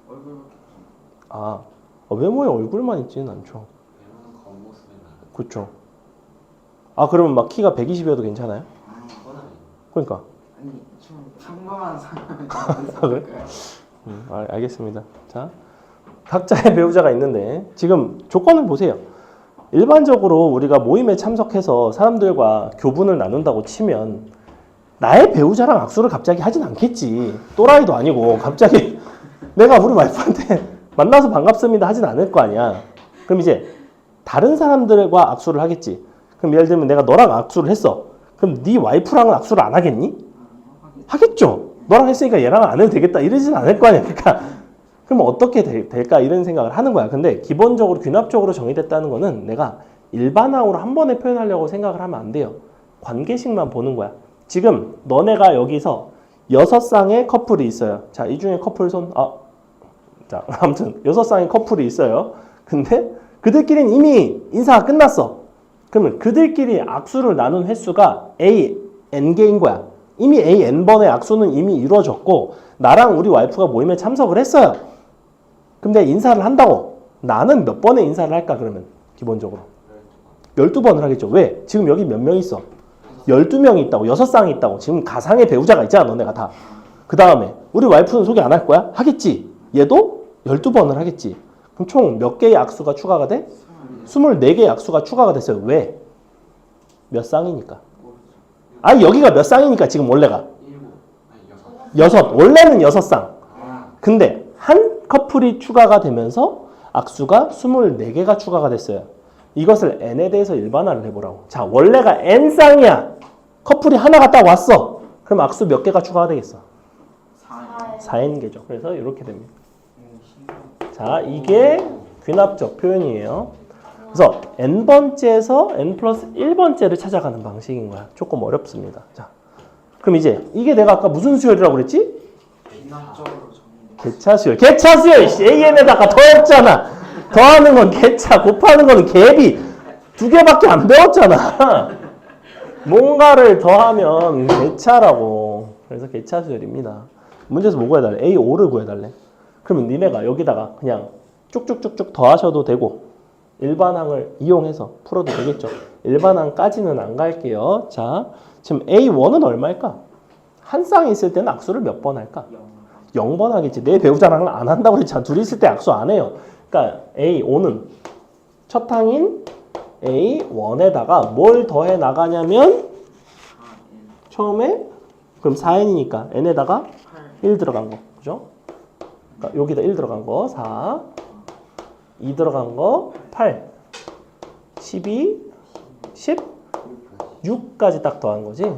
얼굴밖에 아, 외모에 얼굴만 있지는 않죠. 외모는 겉모습에 나는 그렇죠. 아, 그러면 막 키가 120이어도 괜찮아요? 그건 아니에요. 그러니까. 아니 좀 평범한 사람이 그래? 알겠습니다. 자, 각자의 배우자가 있는데 지금 조건을 보세요. 일반적으로 우리가 모임에 참석해서 사람들과 교분을 나눈다고 치면 나의 배우자랑 악수를 갑자기 하진 않겠지. 또라이도 아니고 갑자기 내가 우리 와이프한테 만나서 반갑습니다 하진 않을 거 아니야. 그럼 이제 다른 사람들과 악수를 하겠지. 그럼 예를 들면 내가 너랑 악수를 했어. 그럼 네 와이프랑은 악수를 안 하겠니? 하겠죠. 너랑 했으니까 얘랑은 안 해도 되겠다 이러진 않을 거 아니야. 그러니까 그럼 어떻게 될까 이런 생각을 하는 거야. 근데 기본적으로 귀납적으로 정의됐다는 거는 내가 일반항으로 한 번에 표현하려고 생각을 하면 안 돼요. 관계식만 보는 거야. 지금 너네가 여기서 6쌍의 커플이 있어요. 자, 이 중에 커플 손, 자, 아무튼 6쌍의 커플이 있어요. 근데 그들끼리는 이미 인사가 끝났어. 그러면 그들끼리 악수를 나눈 횟수가 A, N개인 거야. 이미 A, N번의 악수는 이미 이루어졌고 나랑 우리 와이프가 모임에 참석을 했어요. 근데 인사를 한다고. 나는 몇 번의 인사를 할까 그러면 기본적으로? 12번을 하겠죠. 왜? 지금 여기 몇 명 있어? 12명이 있다고. 6쌍이 있다고. 지금 가상의 배우자가 있잖아 너네가 다. 그 다음에 우리 와이프는 소개 안 할 거야? 하겠지. 얘도 12번을 하겠지. 그럼 총 몇 개의 악수가 추가가 돼? 24개의 악수가 추가가 됐어요. 왜? 몇 쌍이니까. 여기가 몇 쌍이니까 지금 원래가. 6. 원래는 6쌍. 근데 한 커플이 추가가 되면서 악수가 24개가 추가가 됐어요. 이것을 n에 대해서 일반화를 해보라고. 자, 원래가 n쌍이야. 커플이 하나가 딱 왔어. 그럼 악수 몇 개가 추가가 되겠어? 4n개죠. 그래서 이렇게 됩니다. 자, 이게 귀납적 표현이에요. 그래서 n번째에서 n 플러스 1번째를 찾아가는 방식인 거야. 조금 어렵습니다. 자, 그럼 이제 이게 내가 아까 무슨 수열이라고 그랬지? 기능적으로 정의. 개차수열. 개차수열. AN에다가 더했잖아. 더하는 건 개차, 곱하는 건 개비. 2개밖에 안 배웠잖아. 뭔가를 더하면 개차라고. 그래서 개차수열입니다. 문제에서 뭐 구해달래? A5를 구해달래. 그러면 니네가 여기다가 그냥 쭉쭉쭉쭉 더하셔도 되고 일반항을 이용해서 풀어도 되겠죠. 일반항까지는 안 갈게요. 자, 지금 A1은 얼마일까? 한 쌍이 있을 때는 악수를 몇 번 할까? 0번 하겠지. 내 배우자랑은 안 한다고 그랬잖아. 둘이 있을 때 악수 안 해요. 그러니까 A5는 첫 항인 A1에다가 뭘 더해 나가냐면 처음에 그럼 4n이니까 n에다가 1 들어간 거. 그죠? 그러니까 여기다 1 들어간 거 4, 2 들어간 거 8, 12, 16까지 딱 더한 거지.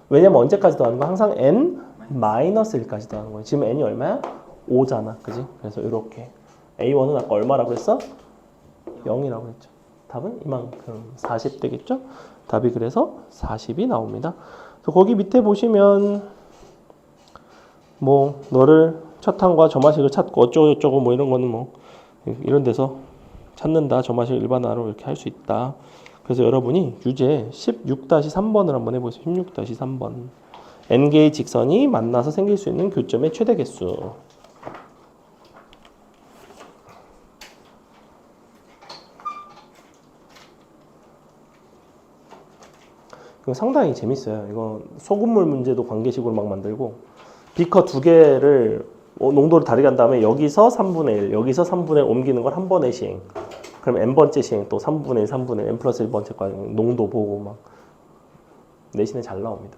왜냐면 언제까지 더하는 거? 항상 n-1까지 더하는 거예요. 지금 n이 얼마야? 5잖아. 그지? 그래서 이렇게 A1은 아까 얼마라고 했어? 0이라고 했죠. 답은 이만큼 40 되겠죠? 답이 그래서 40이 나옵니다. 그래서 거기 밑에 보시면 뭐 너를 첫 항과 저마식을 찾고 어쩌고저쩌고 뭐 이런 거는 뭐 이런 데서 찾는다. 저마식 일반화로 이렇게 할 수 있다. 그래서 여러분이 유제 16-3번을 한번 해보세요. 16-3번. n개의 직선이 만나서 생길 수 있는 교점의 최대 개수. 이거 상당히 재밌어요. 이거 소금물 문제도 관계식으로 막 만들고 비커 2개를 농도를 다르게 한 다음에 여기서 3분의 1, 여기서 3분의 1 옮기는 걸 한 번에 시행. 그럼 n번째 시행 또 3분의 1, 3분의 1, n 플러스 1번째 과정 농도 보고 막 내신에 잘 나옵니다.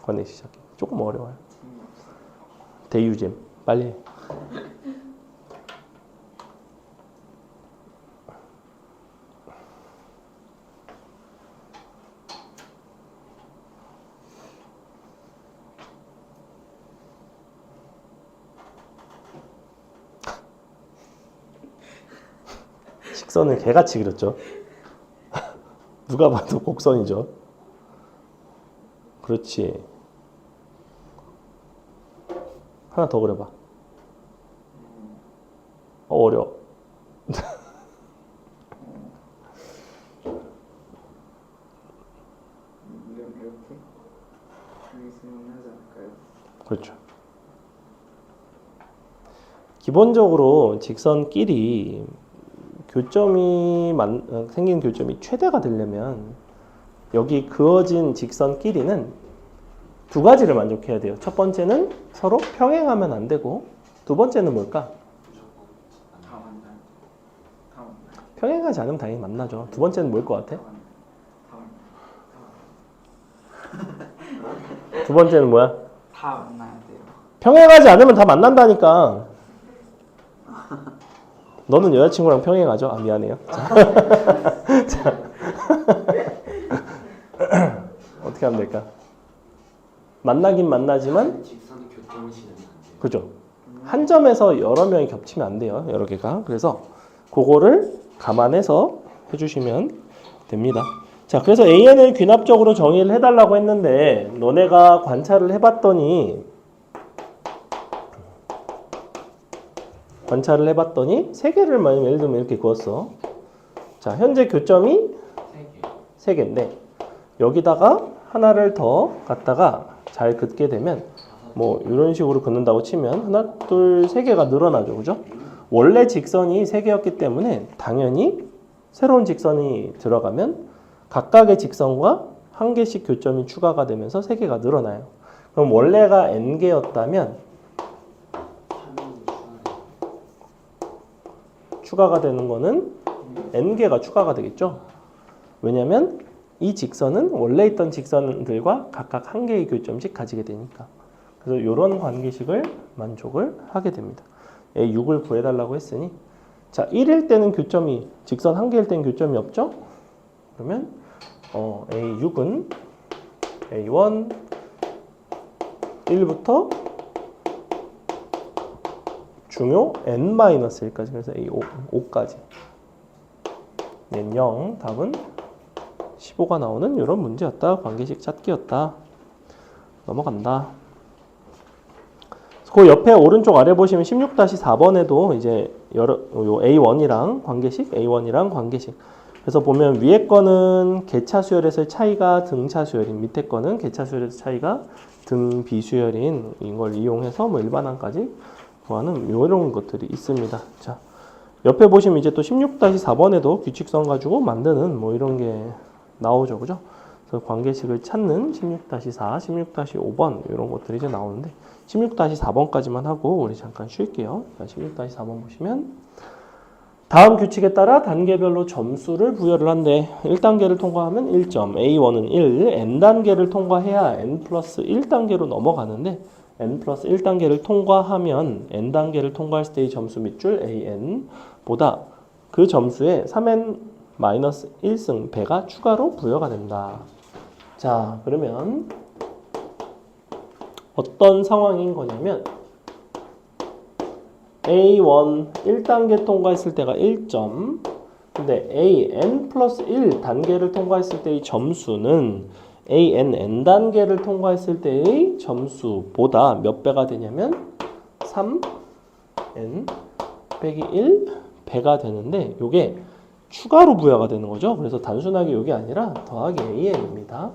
관계식 시작해. 조금 어려워요. 대유잼 빨리 해. 식선을 개같이 그렸죠. 누가 봐도 곡선이죠. 그렇지. 하나 더 그려봐. 어려워. 이렇게 여기 있으면 하지 않을까요? 그렇죠. 기본적으로 직선끼리 생긴 교점이 최대가 되려면 여기 그어진 직선끼리는 두 가지를 만족해야 돼요. 첫 번째는 서로 평행하면 안 되고, 두 번째는 뭘까? 다 만나요. 다 만나요. 평행하지 않으면 당연히 만나죠. 두 번째는 뭘 것 같아? 다 만나요. 두 번째는 뭐야? 다 만나야 돼요. 평행하지 않으면 다 만난다니까. 너는 여자친구랑 평행하죠? 아, 미안해요. 자. 어떻게 하면 될까? 만나긴 만나지만, 직선의 교점을 지르면 안 돼요. 그죠? 한 점에서 여러 명이 겹치면 안 돼요. 여러 개가. 그래서 그거를 감안해서 해주시면 됩니다. 자, 그래서 AN을 귀납적으로 정의를 해달라고 했는데 너네가 관찰을 해봤더니 세 개를 만약 예를 들면 이렇게 그었어. 자, 현재 교점이 3개인데 여기다가 하나를 더 갖다가 잘 긋게 되면 뭐 이런 식으로 긋는다고 치면 하나, 둘, 3개가 늘어나죠. 그죠? 원래 직선이 3개였기 때문에 당연히 새로운 직선이 들어가면 각각의 직선과 한 개씩 교점이 추가가 되면서 3개가 늘어나요. 그럼 원래가 n개였다면 추가가 되는 거는 n개가 추가가 되겠죠. 왜냐면 이 직선은 원래 있던 직선들과 각각 한 개의 교점씩 가지게 되니까. 그래서 이런 관계식을 만족을 하게 됩니다. A6을 구해달라고 했으니 자 1일 때는 교점이 직선 한 개일 때는 교점이 없죠. 그러면 A6은 A1 1부터 중요 n-1까지 그래서 A5까지 0 답은 15가 나오는 이런 문제였다. 관계식 찾기였다. 넘어간다. 그 옆에 오른쪽 아래 보시면 16-4번에도 이제 요 A1이랑 관계식 그래서 보면 위에 거는 개차 수열에서의 차이가 등차 수열인 밑에 거는 개차 수열에서 차이가 등 비수열인 이걸 이용해서 뭐 일반항까지 구하는 이런 것들이 있습니다. 자, 옆에 보시면 이제 또 16-4번에도 규칙선 가지고 만드는 뭐 이런 게 나오죠. 그죠? 그래서 관계식을 찾는 16-4, 16-5번 이런 것들이 이제 나오는데 16-4번까지만 하고 우리 잠깐 쉴게요. 16-4번 보시면 다음 규칙에 따라 단계별로 점수를 부여를 한대. 1단계를 통과하면 1점, A1은 1, N단계를 통과해야 N 플러스 1단계로 넘어가는데 N 플러스 1단계를 통과하면 N단계를 통과했을 때의 점수 밑줄 AN보다 그 점수에 3N 마이너스 1승 배가 추가로 부여가 된다. 자, 그러면 어떤 상황인 거냐면 A1 1단계 통과했을 때가 1점 근데 AN 플러스 1 단계를 통과했을 때의 점수는 AN N단계를 통과했을 때의 점수보다 몇 배가 되냐면 3N 빼기 1 배가 되는데 이게 추가로 부여가 되는 거죠. 그래서 단순하게 이게 아니라 더하기 AN입니다.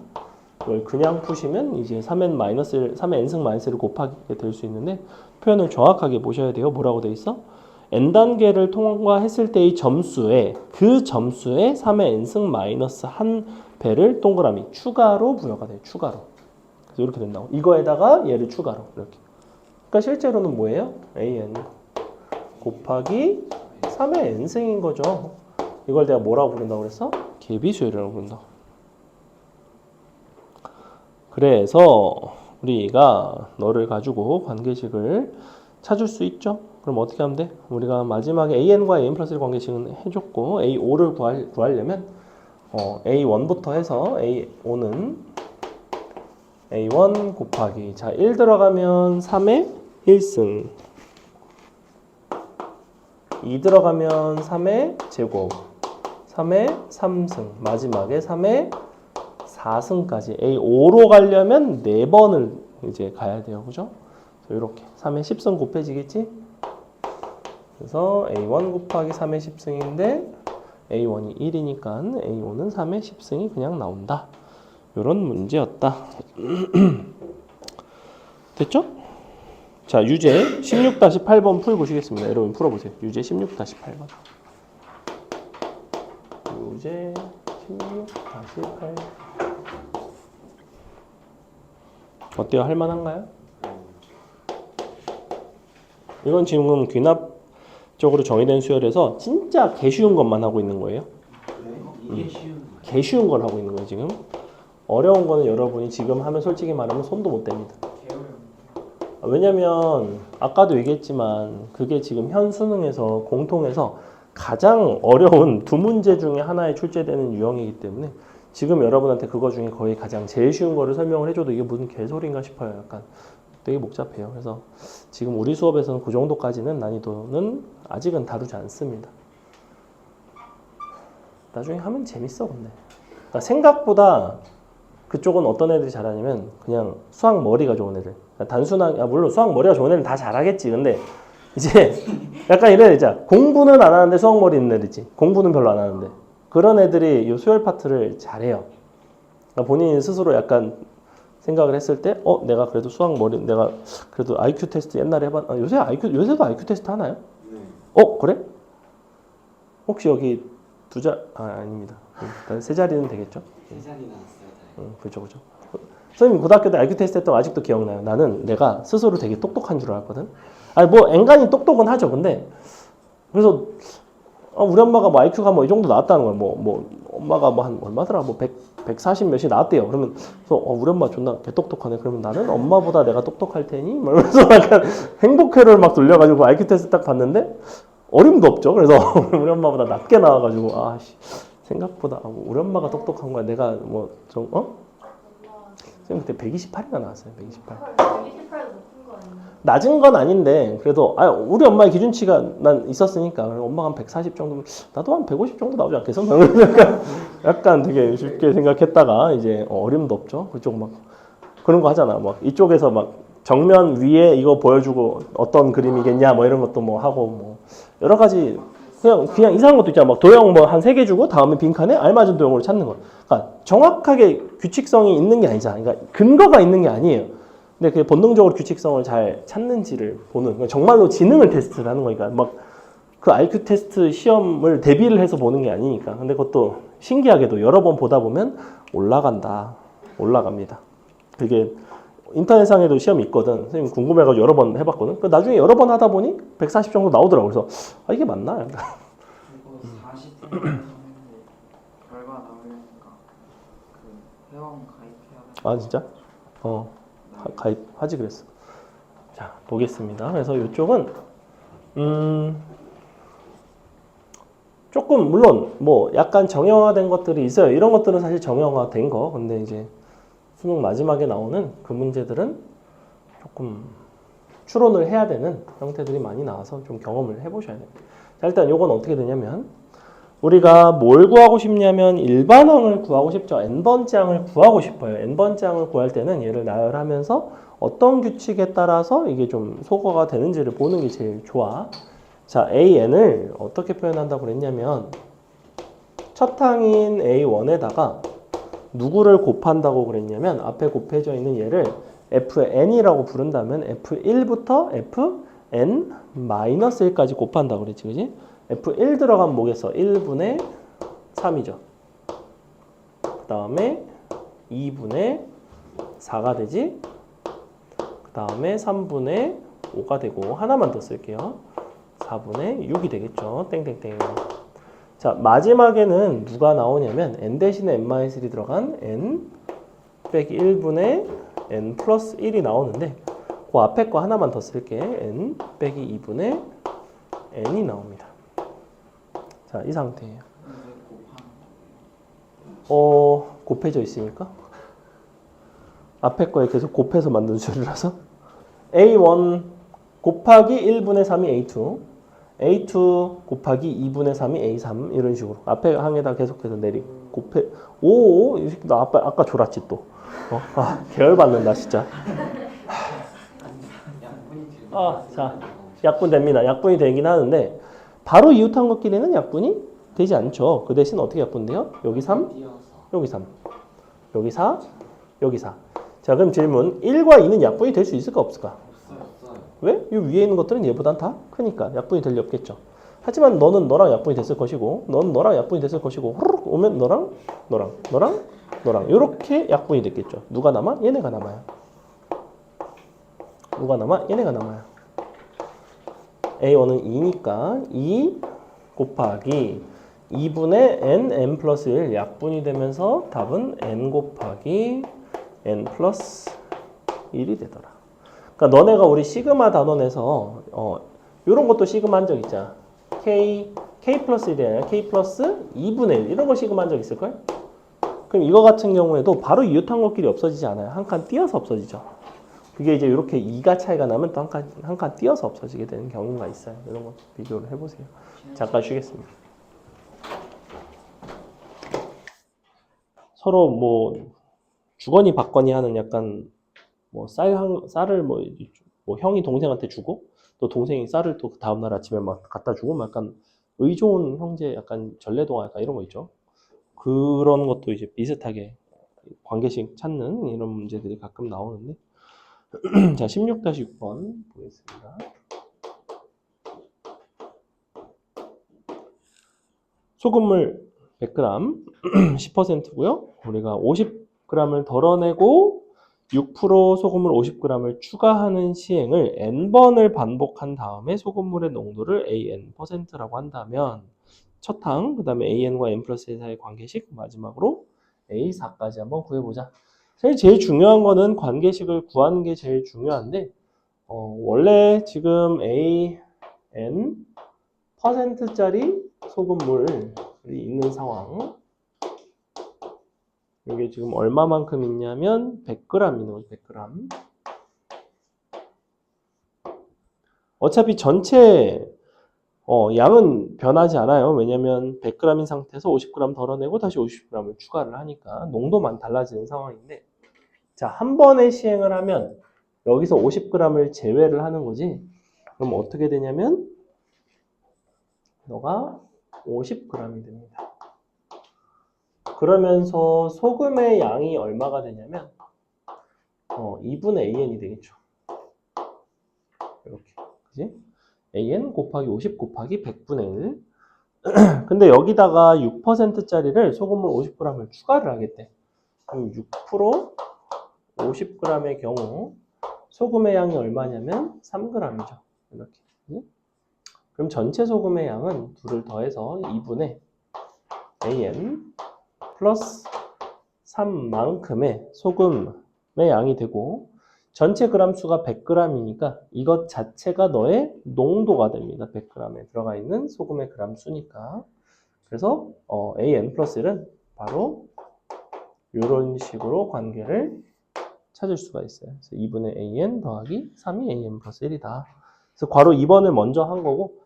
이걸 그냥 푸시면 이제 3N N승 마이너스를 곱하게 될 수 있는데 표현을 정확하게 보셔야 돼요. 뭐라고 돼 있어? N단계를 통과했을 때의 점수에 그 점수에 3의 N승 마이너스 한 배를 동그라미 추가로 부여가 돼요. 추가로. 그래서 이렇게 된다고. 이거에다가 얘를 추가로 이렇게. 그러니까 실제로는 뭐예요? AN 곱하기 3의 N승인 거죠. 이걸 내가 뭐라고 부른다고 그랬어? 개비수열이라고 부른다. 그래서 우리가 너를 가지고 관계식을 찾을 수 있죠. 그럼 어떻게 하면 돼? 우리가 마지막에 AN과 AN 플러스 1 관계식은 해줬고 A5를 구하려면 A1부터 해서 A5는 A1 곱하기 자 1 들어가면 3의 1승 2 들어가면 3의 제곱 3의 3승 마지막에 3의 4승까지 A5로 가려면 4번을 이제 가야 돼요. 그죠? 이렇게 3의 10승 곱해지겠지? 그래서 A1 곱하기 3의 10승인데 A1이 1이니까 A5는 3의 10승이 그냥 나온다. 이런 문제였다. 됐죠? 자, 유제 16-8번 풀보시겠습니다. 여러분 풀어보세요. 유제 16-8번. 유제 16-8. 어때요? 할만한가요? 이건 지금 귀납적으로 정의된 수열에서 진짜 개쉬운 것만 하고 있는 거예요. 이게 쉬운 거예요. 개쉬운 걸 하고 있는 거예요 지금. 어려운 거는 여러분이 지금 하면 솔직히 말하면 손도 못 댑니다. 왜냐면 아까도 얘기했지만 그게 지금 현 수능에서 공통에서 가장 어려운 두 문제 중에 하나에 출제되는 유형이기 때문에 지금 여러분한테 그거 중에 거의 가장 제일 쉬운 거를 설명을 해줘도 이게 무슨 개소리인가 싶어요. 약간 되게 복잡해요. 그래서 지금 우리 수업에서는 그 정도까지는 난이도는 아직은 다루지 않습니다. 나중에 하면 재밌어 근데. 그러니까 생각보다 그쪽은 어떤 애들이 잘하냐면 그냥 수학 머리가 좋은 애들. 단순하게 물론 수학 머리가 좋은 애들은 다 잘하겠지. 근데 이제 약간 이런 애들 공부는 안 하는데 수학 머리 있는 애들이지. 공부는 별로 안 하는데 그런 애들이 이 수열 파트를 잘해요. 그러니까 본인이 스스로 약간 생각을 했을 때 내가 그래도 수학 머리 내가 그래도 IQ 테스트 옛날에 해봤 요새도 IQ 테스트 하나요? 네. 그래? 혹시 여기 아닙니다. 일단 세 자리는 되겠죠? 세 자리 나왔어요. 그죠. 선생님 고등학교 때 IQ 테스트 했던 거 아직도 기억나요. 나는 내가 스스로 되게 똑똑한 줄 알았거든. 아니 뭐 앵간히 똑똑은 하죠. 근데 그래서 우리 엄마가 뭐 IQ가 뭐 이 정도 나왔다는 거야. 뭐 엄마가 뭐 한 얼마더라? 뭐 140 몇이 나왔대요. 그러면 그래서 우리 엄마 존나 개똑똑하네. 그러면 나는 엄마보다 내가 똑똑할 테니 뭐 이러면서 약간 행복회를 막 돌려가지고 IQ 테스트 딱 봤는데 어림도 없죠. 그래서 우리 엄마보다 낮게 나와가지고 생각보다 우리 엄마가 똑똑한 거야. 내가 선생님 그때 128이나 나왔어요. 128. 128도 높은 거 아니에요? 낮은 건 아닌데 그래도 우리 엄마의 기준치가 난 있었으니까 엄마가 한 140 정도면 나도 한 150 정도 나오지 않겠어? 약간 되게 쉽게 생각했다가 이제 어림도 없죠. 그쪽 막 그런 거 하잖아. 막 이쪽에서 막 정면 위에 이거 보여주고 어떤 그림이겠냐 뭐 이런 것도 뭐 하고 뭐 여러 가지 그냥 이상한 것도 있잖아. 막 도형 뭐 한 3개 주고 다음에 빈칸에 알맞은 도형으로 찾는 거. 그러니까 정확하게 규칙성이 있는 게 아니잖아. 그러니까 근거가 있는 게 아니에요. 근데 그게 본능적으로 규칙성을 잘 찾는지를 보는. 그러니까 정말로 지능을 테스트를 하는 거니까 막 그 IQ 테스트 시험을 대비를 해서 보는 게 아니니까. 근데 그것도 신기하게도 여러 번 보다 보면 올라갑니다. 그게 인터넷상에도 시험이 있거든. 선생님 궁금해가지고 여러 번 해봤거든. 나중에 여러 번 하다 보니 140 정도 나오더라고. 그래서 이게 맞나? 이거 40분 했는데 결과 나오려니까 그 회원 가입해야 돼. 진짜? 가입하지 그랬어. 자, 보겠습니다. 그래서 이쪽은 조금 물론 뭐 약간 정형화된 것들이 있어요. 이런 것들은 사실 정형화된 거. 근데 이제 수능 마지막에 나오는 그 문제들은 조금 추론을 해야 되는 형태들이 많이 나와서 좀 경험을 해보셔야 돼요. 자, 일단 이건 어떻게 되냐면 우리가 뭘 구하고 싶냐면 일반항을 구하고 싶죠. n번째 항을 구하고 싶어요. n번째 항을 구할 때는 얘를 나열하면서 어떤 규칙에 따라서 이게 좀 소거가 되는지를 보는 게 제일 좋아. 자, an을 어떻게 표현한다고 그랬냐면 첫 항인 a1에다가 누구를 곱한다고 그랬냐면 앞에 곱해져 있는 얘를 fn이라고 부른다면 f1부터 fn-1까지 곱한다고 그랬지, 그지? f1 들어가면 뭐겠어? 1분의 3이죠. 그 다음에 2분의 4가 되지. 그 다음에 3분의 5가 되고 하나만 더 쓸게요. 4분의 6이 되겠죠. 땡땡땡. 자, 마지막에는 누가 나오냐면 n 대신에 n-1이 들어간 n 빼기 1분의 n 플러스 1이 나오는데 그 앞에 거 하나만 더 쓸게. n 빼기 2분의 n이 나옵니다. 자, 이 상태예요. 곱해져 있으니까 앞에 거에 계속 곱해서 만든 수열이라서 a1 곱하기 1분의 3이 a2 a2 곱하기 2분의 3이 a3 이런 식으로 앞에 항에다 계속해서 내리고 곱해 이 새끼 나 아까 졸았지 또 계열 받는다 진짜. 자, 약분 됩니다. 약분이 되긴 하는데 바로 이웃한 것끼리는 약분이 되지 않죠. 그 대신 어떻게 약분돼요? 여기 3, 여기 3, 여기 4, 여기 4. 자, 그럼 질문 1과 2는 약분이 될 수 있을까 없을까? 왜? 이 위에 있는 것들은 얘보단 다 크니까 약분이 될 리 없겠죠. 하지만 너는 너랑 약분이 됐을 것이고 너는 너랑 약분이 됐을 것이고 후루룩 오면 너랑 이렇게 약분이 됐겠죠. 누가 남아? 얘네가 남아요. 누가 남아? 얘네가 남아요. A1은 2니까 2 곱하기 2분의 n 플러스 1 약분이 되면서 답은 n 곱하기 n 플러스 1이 되더라. 그러니까 너네가 우리 시그마 단원에서 이런 것도 시그마 한 적 있잖아. k 플러스 1이 아니라 k 플러스 2분의 1 이런 거 시그마 한 적 있을걸? 그럼 이거 같은 경우에도 바로 이웃항목끼리 없어지지 않아요. 한 칸 띄어서 없어지죠. 그게 이제 이렇게 2가 차이가 나면 또 한 칸 띄어서 없어지게 되는 경우가 있어요. 이런 거 비교를 해보세요. 잠깐 쉬겠습니다. 서로 뭐 주거니 받거니 하는 약간 뭐 쌀을 뭐 형이 동생한테 주고 또 동생이 쌀을 또 다음 날 아침에 막 갖다 주고 막 약간 의 좋은 형제 약간 전래동화 약간 이런 거 있죠. 그런 것도 이제 비슷하게 관계식 찾는 이런 문제들이 가끔 나오는데 자 16-6번 보겠습니다. 소금물 100g 10%고요. 우리가 50g을 덜어내고 6% 소금물 50g을 추가하는 시행을 n번을 반복한 다음에 소금물의 농도를 AN%라고 한다면 첫 항, 그 다음에 AN과 N 플러스 1 사이의 관계식, 마지막으로 A4까지 한번 구해보자. 사실 제일 중요한 거는 관계식을 구하는 게 제일 중요한데 원래 지금 AN %짜리 소금물이 있는 상황. 이게 지금 얼마만큼 있냐면 100g 있는 거죠. 100g. 어차피 전체 양은 변하지 않아요. 왜냐면 100g인 상태에서 50g 덜어내고 다시 50g을 추가를 하니까 농도만 달라지는 상황인데 자, 한 번에 시행을 하면 여기서 50g을 제외를 하는 거지. 그럼 어떻게 되냐면 너가 50g이 됩니다. 그러면서 소금의 양이 얼마가 되냐면 2분의 AN이 되겠죠. 이렇게. 그지? AN 곱하기 50 곱하기 100분의 1. 근데 여기다가 6%짜리를 소금물 50g을 추가를 하겠대. 그럼 6% 50g의 경우 소금의 양이 얼마냐면 3g이죠. 이렇게. 그지? 그럼 전체 소금의 양은 둘을 더해서 2분의 AN 플러스 3만큼의 소금의 양이 되고 전체 그람 수가 100g이니까 이것 자체가 너의 농도가 됩니다. 100g에 들어가 있는 소금의 그람 수니까. 그래서 AN 플러스 1은 바로 이런 식으로 관계를 찾을 수가 있어요. 그래서 2분의 AN 더하기 3이 AN 플러스 1이다. 그래서 괄호 2번을 먼저 한 거고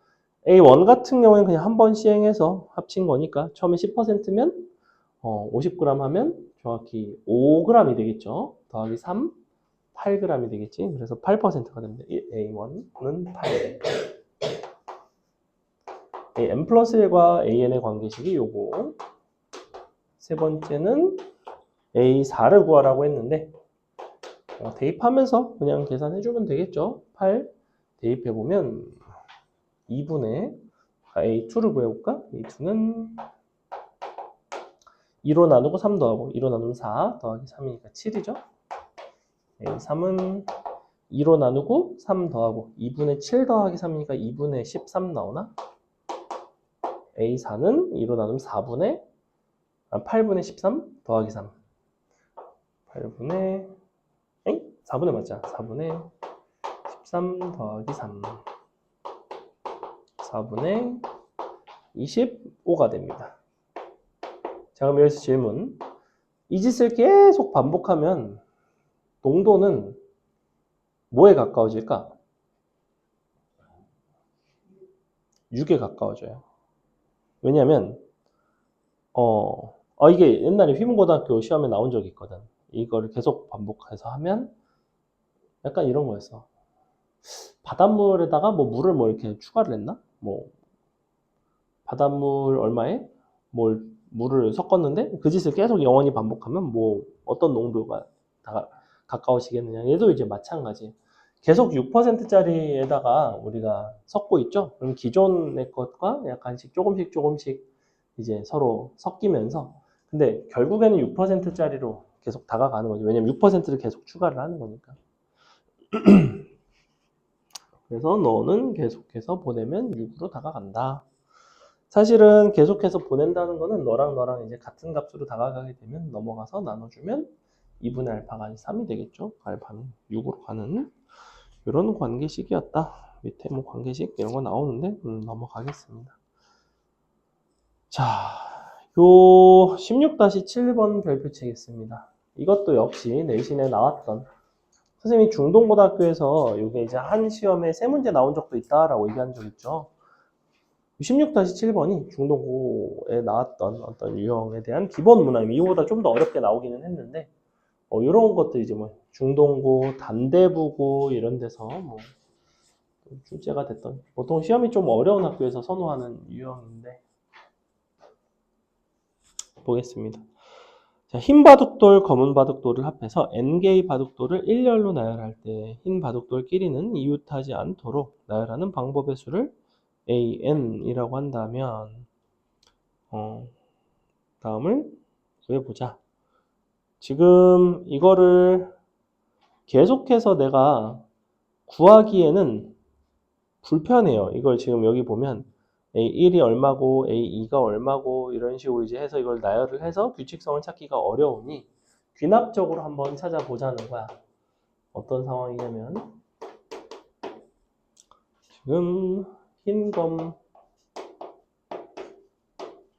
A1 같은 경우에는 그냥 한 번 시행해서 합친 거니까 처음에 10%면 50g 하면 정확히 5g이 되겠죠. 더하기 3, 8g이 되겠지. 그래서 8%가 됩니다. A1은 8. N 플러스 1과 AN의 관계식이 요거. 세 번째는 A4를 구하라고 했는데 대입하면서 그냥 계산해주면 되겠죠. 8 대입해보면 2분의 A2를 구해볼까? A2는 2로 나누고 3 더하고 2로 나누면 4 더하기 3이니까 7이죠. A3은 2로 나누고 3 더하고 2분의 7 더하기 3이니까 2분의 13 나오나? A4는 2로 나누면 8분의 13 더하기 3 4분의 맞자. 4분의 13 더하기 3 4분의 25가 됩니다. 자, 그럼 여기서 질문. 이 짓을 계속 반복하면 농도는 뭐에 가까워질까? 6에 가까워져요. 왜냐면 이게 옛날에 휘문고등학교 시험에 나온 적이 있거든. 이거를 계속 반복해서 하면 약간 이런 거였어. 바닷물에다가 뭐 물을 뭐 이렇게 추가를 했나? 뭐 바닷물 얼마에 물을 섞었는데 그 짓을 계속 영원히 반복하면 뭐 어떤 농도가 다 가까워지겠느냐. 얘도 이제 마찬가지. 계속 6%짜리에다가 우리가 섞고 있죠? 그럼 기존의 것과 약간씩 조금씩 이제 서로 섞이면서 근데 결국에는 6%짜리로 계속 다가가는 거죠. 왜냐면 6%를 계속 추가를 하는 거니까. 그래서 너는 계속해서 보내면 6으로 다가간다. 사실은 계속해서 보낸다는 거는 너랑 이제 같은 값으로 다가가게 되면 넘어가서 나눠주면 2분의 알파가 3이 되겠죠. 알파는 6으로 가는 이런 관계식이었다. 밑에 뭐 관계식 이런 거 나오는데 넘어가겠습니다. 자, 요 16-7번 별표책 있습니다. 이것도 역시 내신에 나왔던 선생님이 중동고등학교에서 이게 이제 한 시험에 3문제 나온 적도 있다라고 얘기한 적 있죠. 16-7번이 중동고에 나왔던 어떤 유형에 대한 기본 문항입니다. 이거보다 좀 더 어렵게 나오기는 했는데 이런 것들 이제 뭐 중동고, 단대부고 이런 데서 뭐 출제가 됐던 보통 시험이 좀 어려운 학교에서 선호하는 유형인데 보겠습니다. 자, 흰 바둑돌, 검은 바둑돌을 합해서 n개의 바둑돌을 일렬로 나열할 때 흰 바둑돌끼리는 이웃하지 않도록 나열하는 방법의 수를 an이라고 한다면 다음을 구해보자. 지금 이거를 계속해서 내가 구하기에는 불편해요. 이걸 지금 여기 보면 A1이 얼마고 A2가 얼마고 이런 식으로 이제 해서 이걸 나열을 해서 규칙성을 찾기가 어려우니 귀납적으로 한번 찾아보자는 거야. 어떤 상황이냐면 지금 흰검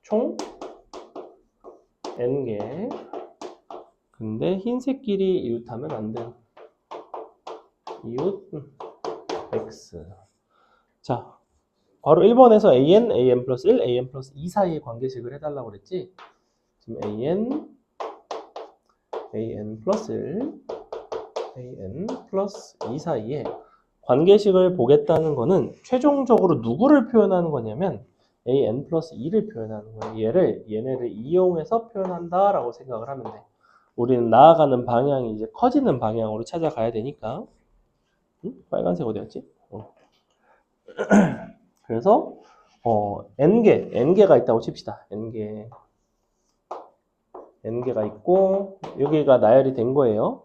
총 n개 근데 흰색끼리 이웃하면 안 돼요. 이웃 x 자 바로 1번에서 an 플러스 1, an 플러스 2 사이의 관계식을 해달라고 그랬지. 지금 an 플러스 1, an 플러스 2 사이에 관계식을 보겠다는 거는 최종적으로 누구를 표현하는 거냐면 an 플러스 2를 표현하는 거예요. 얘네를 이용해서 표현한다라고 생각을 하면 돼. 우리는 나아가는 방향이 이제 커지는 방향으로 찾아가야 되니까. 빨간색 어디였지? 그래서 n개가 있다고 칩시다. n개가 있고 여기가 나열이 된 거예요.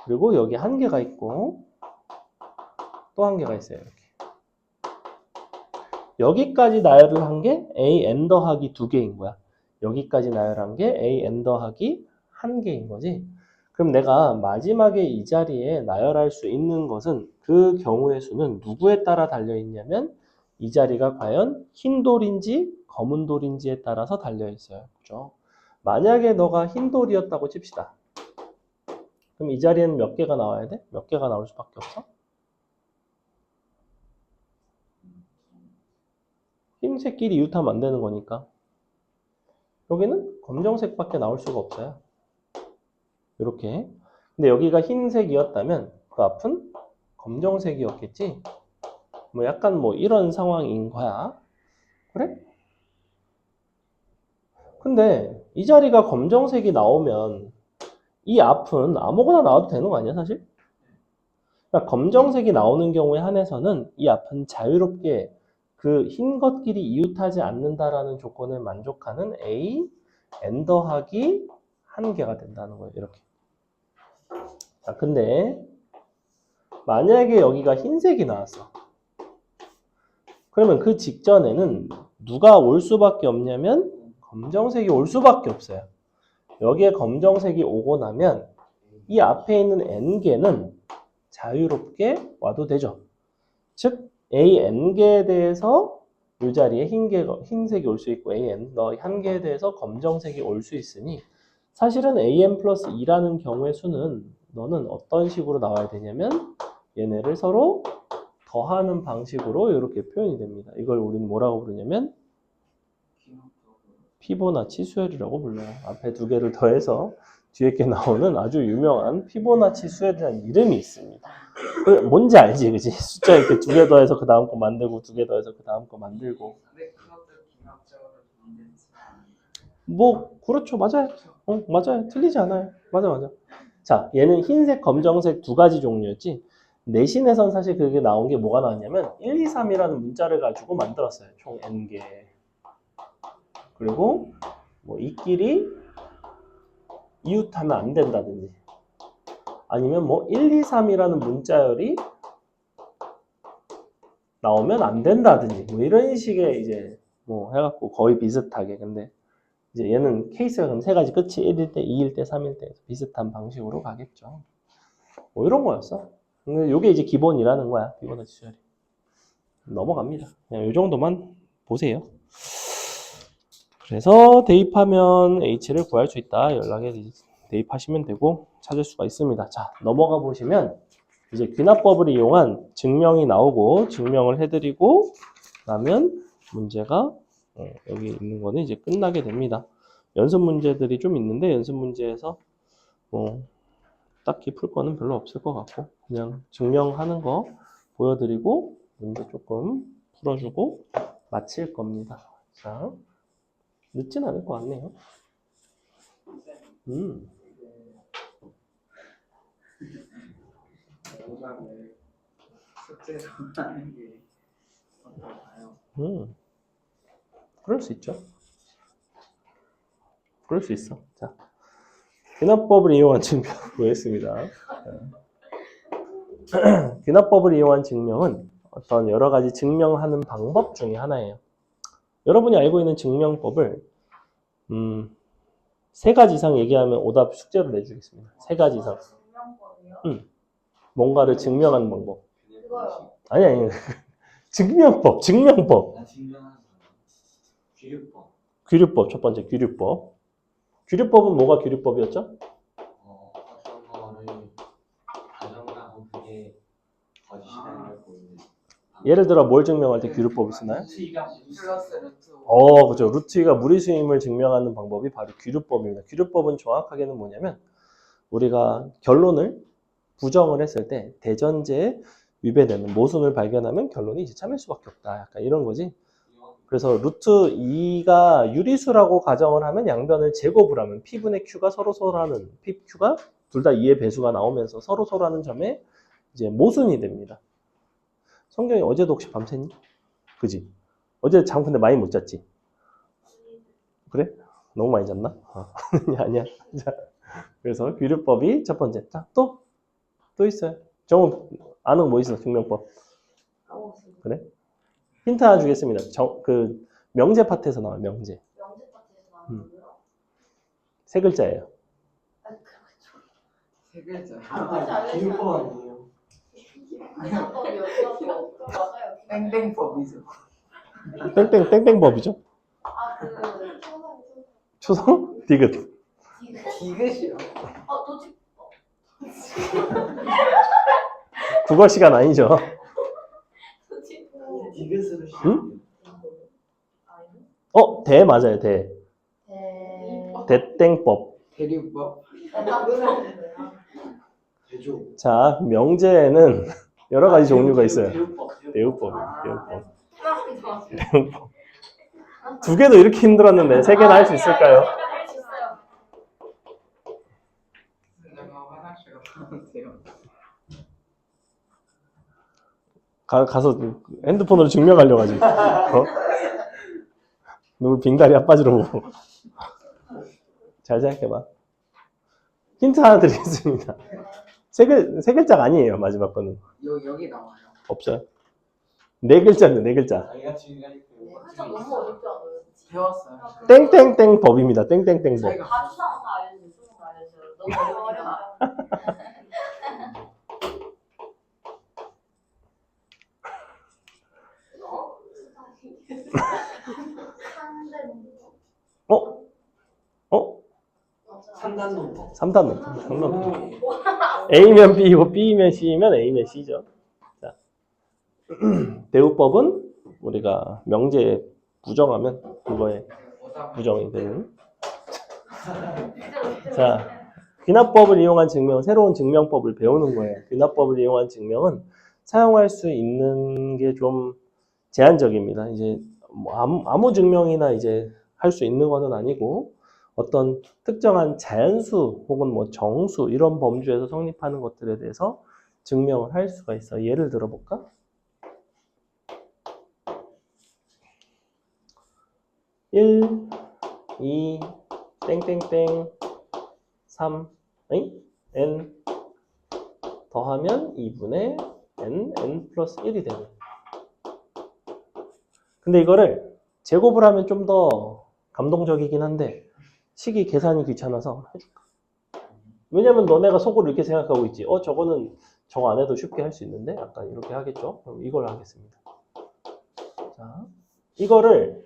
그리고 여기 한 개가 있고 또 한 개가 있어요. 이렇게. 여기까지 나열을 한 게 an 더하기 2개인 거야. 여기까지 나열한 게 an 더하기 1개인 거지. 그럼 내가 마지막에 이 자리에 나열할 수 있는 것은 그 경우의 수는 누구에 따라 달려있냐면 이 자리가 과연 흰 돌인지 검은 돌인지에 따라서 달려있어요. 그죠? 만약에 너가 흰 돌이었다고 칩시다. 그럼 이 자리에는 몇 개가 나와야 돼? 몇 개가 나올 수밖에 없어? 흰색끼리 이웃하면 안 되는 거니까. 여기는 검정색밖에 나올 수가 없어요. 이렇게. 근데 여기가 흰색이었다면 그 앞은 검정색이었겠지? 뭐 약간 뭐 이런 상황인 거야. 그래? 근데 이 자리가 검정색이 나오면 이 앞은 아무거나 나와도 되는 거 아니야, 사실? 그러니까 검정색이 나오는 경우에 한해서는 이 앞은 자유롭게 그 흰 것끼리 이웃하지 않는다라는 조건을 만족하는 A, n 더하기 1개가 된다는 거예요. 이렇게. 자, 근데 만약에 여기가 흰색이 나왔어. 그러면 그 직전에는 누가 올 수밖에 없냐면 검정색이 올 수밖에 없어요. 여기에 검정색이 오고 나면 이 앞에 있는 n개는 자유롭게 와도 되죠. 즉 a n개에 대해서 이 자리에 흰색이 올 수 있고 a n 더 1개에 대해서 검정색이 올 수 있으니 사실은 an 플러스 2라는 경우의 수는 너는 어떤 식으로 나와야 되냐면 얘네를 서로 더하는 방식으로 이렇게 표현이 됩니다. 이걸 우리는 뭐라고 부르냐면 피보나치 수열이라고 불러요. 앞에 두 개를 더해서 뒤에 게 나오는 아주 유명한 피보나치 수열이라는 이름이 있습니다. 뭔지 알지, 그지? 숫자 이렇게 두 개 더해서 그 다음 거 만들고 두 개 더해서 그 다음 거 만들고. 뭐 그렇죠, 맞아요. 맞아요, 틀리지 않아요. 맞아. 자, 얘는 흰색, 검정색 두 가지 종류였지. 내신에선 사실 그게 나온 게 뭐가 나왔냐면 1, 2, 3이라는 문자를 가지고 만들었어요. 총 n개. 그리고 뭐 이 끼리 이웃하면 안 된다든지 아니면 뭐 1, 2, 3이라는 문자열이 나오면 안 된다든지 뭐 이런 식의 이제 뭐 해갖고 거의 비슷하게 근데 이제 얘는 케이스가 그럼 세 가지 끝이 1일 때, 2일 때, 3일 때 비슷한 방식으로 가겠죠. 뭐 이런 거였어. 근데 이게 이제 기본이라는 거야. 피보나치 처리. 넘어갑니다. 그냥 이 정도만 보세요. 그래서 대입하면 H를 구할 수 있다. 연락에 대입하시면 되고 찾을 수가 있습니다. 자, 넘어가 보시면 이제 귀납법을 이용한 증명이 나오고 증명을 해드리고 나면 문제가 여기 있는 거는 이제 끝나게 됩니다. 연습 문제들이 좀 있는데 연습 문제에서 뭐 딱히 풀 거는 별로 없을 것 같고 그냥 증명하는 거 보여드리고 문제 조금 풀어주고 마칠 겁니다. 자, 늦진 않을 것 같네요. 영상을 숙제로 하는 게 어떨까요? 그럴 수 있죠. 그럴 수 있어. 자, 귀납법을 이용한 증명 보겠습니다. 귀납법을 이용한 증명은 어떤 여러 가지 증명하는 방법 중에 하나예요. 여러분이 알고 있는 증명법을 세 가지 이상 얘기하면 오답 숙제로 내주겠습니다. 세 가지 이상. 증명법이요? 뭔가를 증명하는 방법. 그거요. 아니. 증명법. 나 증명하는 거. 귀류법. 귀류법. 첫 번째 귀류법. 귀류법은 뭐가 귀류법이었죠? 어떤 거를 가정하고 그게 거짓이라는 걸 보이는. 예를 들어 뭘 증명할 때 귀류법을 쓰나요? 루트가 플러스 루트 그죠. 루트 2가 무리수임을 증명하는 방법이 바로 귀류법입니다. 귀류법은 정확하게는 뭐냐면 우리가 결론을 부정을 했을 때 대전제에 위배되는 모순을 발견하면 결론이 이지참일 수밖에 없다. 약간 이런 거지. 그래서 루트 2가 유리수라고 가정을 하면 양변을 제곱을 하면 P분의 Q가 서로서로하는 PQ가 둘 다 2의 배수가 나오면서 서로서로하는 점에 이제 모순이 됩니다. 성경이 어제도 혹시 밤샜니? 그지? 어제 잠 근데 많이 못 잤지? 그래? 너무 많이 잤나? 아니야. 자, 그래서 귀류법이 첫 번째. 자, 또 있어요. 정우 아는 거 뭐 있어? 증명법. 그래? 힌트 하나 주겠습니다. 그 명제 파트에서 나와요. 명제. 명제 파트에서 나오는 거요? 세 글자예요. 아니 그렇죠. 세 글자 귀류법 아니에요? 기납법이요. 기납법. 그거 맞아요. 땡땡법이죠. 땡땡법이죠. 아그 초성? 디귿. 디귿이요. 도집법. 국어 시간 아니죠. 도집법. 디귿으로 응? 아니. 대 맞아요. 대. 대땡법. 대류법. 대조. 자, 명제에는 여러 가지 종류가 있어요. 대우법. 대우법. 두 개도 이렇게 힘들었는데 세 개나 할 수 있을까요? 할 수 있어요. 내가 화장실 갔다 왔어요. 가서 핸드폰으로 증명하려고 하지. 누구 빙다리 앞바지로 보고. 잘 생각해봐. 힌트 하나 드리겠습니다. 세 글자가 아니에요. 마지막 거는. 여기 나와요. 없어요. 네 글자입니다. 네 글자. 자기가 지금까지 진짜 너무 어렵지 않아요? 배웠어요. 땡땡땡 법입니다. 땡땡땡 법. 가주상 다 알려주세요. 수능 다 알려주세요. 너무 어렵다. 어? 삼단론법. 3단 A면 B이고 B면 C면 A면 C죠. 자. 대우법은 우리가 명제에 부정하면 그거에 부정이 되는. 자, 귀납법을 이용한 증명, 새로운 증명법을 배우는 거예요. 귀납법을 이용한 증명은 사용할 수 있는 게 좀 제한적입니다. 이제 뭐 아무 증명이나 이제 할 수 있는 거는 아니고 어떤 특정한 자연수 혹은 뭐 정수 이런 범주에서 성립하는 것들에 대해서 증명을 할 수가 있어. 예를 들어볼까? 1, 2, 땡땡땡, 3, n 더하면 2분의 n 플러스 1이 되는 거야. 근데 이거를 제곱을 하면 좀 더 감동적이긴 한데 식이 계산이 귀찮아서 해줄까? 왜냐면 너네가 속으로 이렇게 생각하고 있지. 저거는 저거 안 해도 쉽게 할 수 있는데 약간 이렇게 하겠죠? 그럼 이걸 하겠습니다. 자, 이거를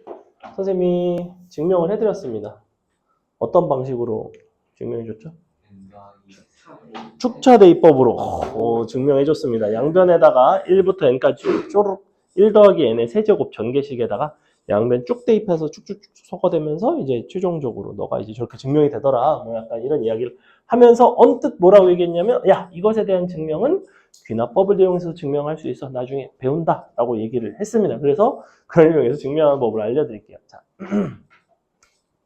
선생님이 증명을 해드렸습니다. 어떤 방식으로 증명해줬죠? 축차대입법으로 증명해줬습니다. 양변에다가 1부터 n까지 쪼르륵 1 더하기 n의 세제곱 전개식에다가 양변 쭉 대입해서 쭉쭉쭉 섞어대면서 이제 최종적으로 너가 이제 저렇게 증명이 되더라. 뭐 약간 이런 이야기를 하면서 언뜻 뭐라고 얘기했냐면 야, 이것에 대한 증명은 귀납법을 이용해서 증명할 수 있어. 나중에 배운다. 라고 얘기를 했습니다. 그래서 그걸 이용해서 증명하는 법을 알려드릴게요. 자,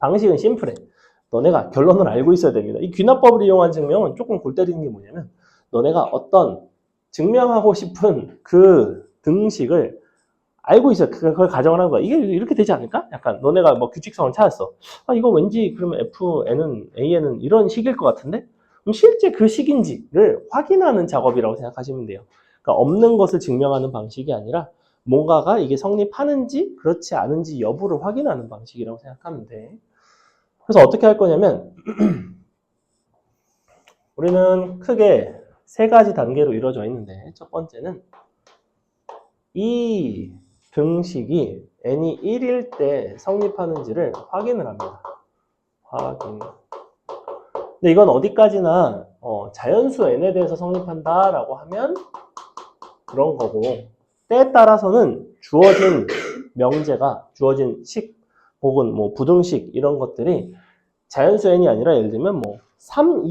방식은 심플해. 너네가 결론을 알고 있어야 됩니다. 이 귀납법을 이용한 증명은 조금 골 때리는 게 뭐냐면 너네가 어떤 증명하고 싶은 그 등식을 알고 있어. 그걸 가정을 한 거야. 이게 이렇게 되지 않을까? 약간 너네가 뭐 규칙성을 찾았어. 이거 왠지 그러면 FN은 AN은 이런 식일 것 같은데? 그럼 실제 그 식인지를 확인하는 작업이라고 생각하시면 돼요. 그러니까 없는 것을 증명하는 방식이 아니라 뭔가가 이게 성립하는지 그렇지 않은지 여부를 확인하는 방식이라고 생각하면 돼. 그래서 어떻게 할 거냐면 우리는 크게 세 가지 단계로 이루어져 있는데 첫 번째는 이 등식이 n이 1일 때 성립하는지를 확인을 합니다. 확인. 근데 이건 어디까지나 자연수 n에 대해서 성립한다라고 하면 그런 거고 때에 따라서는 주어진 명제가 주어진 식 혹은 뭐 부등식 이런 것들이 자연수 n이 아니라 예를 들면 뭐 3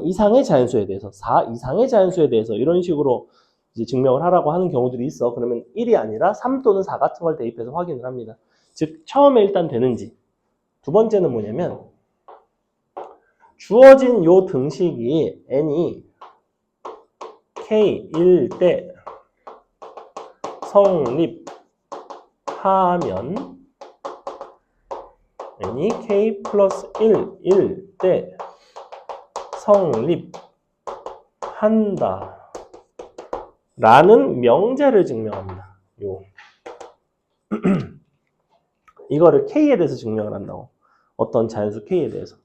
이상의 자연수에 대해서 4 이상의 자연수에 대해서 이런 식으로 이제 증명을 하라고 하는 경우들이 있어. 그러면 1이 아니라 3 또는 4 같은 걸 대입해서 확인을 합니다. 즉 처음에 일단 되는지. 두 번째는 뭐냐면 주어진 요 등식이 n이 k일 때 성립하면 n이 k 플러스 1일 때 성립한다 라는 명제를 증명합니다. 이거를 k에 대해서 증명을 한다고. 어떤 자연수 k에 대해서.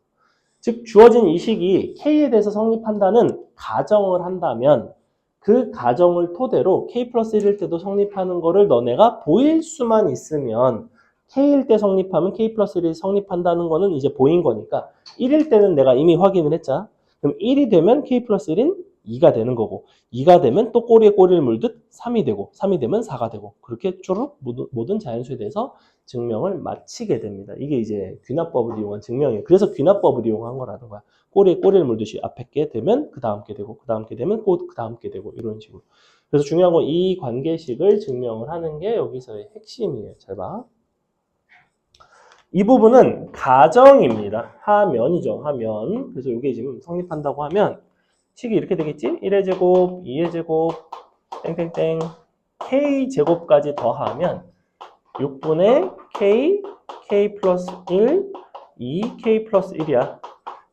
즉 주어진 이 식이 k에 대해서 성립한다는 가정을 한다면 그 가정을 토대로 k 플러스 1일 때도 성립하는 거를 너네가 보일 수만 있으면 k일 때 성립하면 k 플러스 1이 성립한다는 거는 이제 보인 거니까 1일 때는 내가 이미 확인을 했잖아. 그럼 1이 되면 k 플러스 1인 2가 되는 거고 2가 되면 또 꼬리에 꼬리를 물듯 3이 되고 3이 되면 4가 되고 그렇게 쭈룩 모든 자연수에 대해서 증명을 마치게 됩니다. 이게 이제 귀납법을 이용한 증명이에요. 그래서 귀납법을 이용한 거라는 거야. 꼬리에 꼬리를 물듯이 앞에 게 되면 그 다음 게 되고 그 다음 게 되면 그 다음 게 되고 이런 식으로. 그래서 중요한 건 이 관계식을 증명을 하는 게 여기서의 핵심이에요. 잘 봐. 이 부분은 가정입니다. 하면이죠. 하면. 그래서 이게 지금 성립한다고 하면 식이 이렇게 되겠지? 1의 제곱, 2의 제곱, 땡땡땡, k제곱까지 더하면 6분의 k 플러스 1, 2k 플러스 1이야.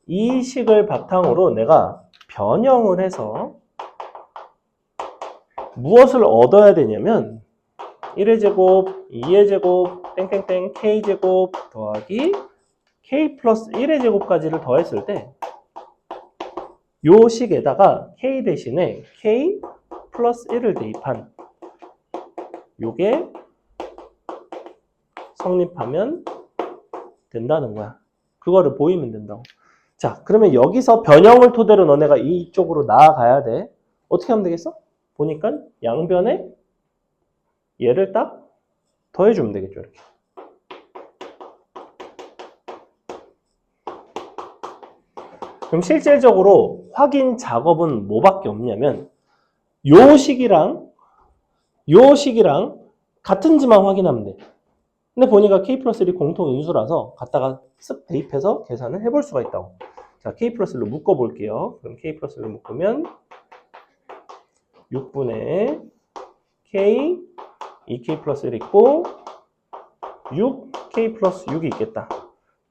이 식을 바탕으로 내가 변형을 해서 무엇을 얻어야 되냐면 1의 제곱, 2의 제곱, 땡땡땡, k제곱 더하기 k 플러스 1의 제곱까지를 더했을 때 요 식에다가 k 대신에 k 플러스 1을 대입한 요게 성립하면 된다는 거야. 그거를 보이면 된다고. 자, 그러면 여기서 변형을 토대로 너네가 이쪽으로 나아가야 돼. 어떻게 하면 되겠어? 보니까 양변에 얘를 딱 더해주면 되겠죠. 이렇게. 그럼 실질적으로 확인 작업은 뭐밖에 없냐면 요 식이랑 같은지만 확인하면 돼. 근데 보니까 k 플러스 1이 공통 인수라서 갖다가 쓱 대입해서 계산을 해볼 수가 있다고. 자, k 플러스 1로 묶어볼게요. 그럼 k 플러스 1로 묶으면 6분의 k 2k 플러스 1 있고 6k 플러스 6이 있겠다.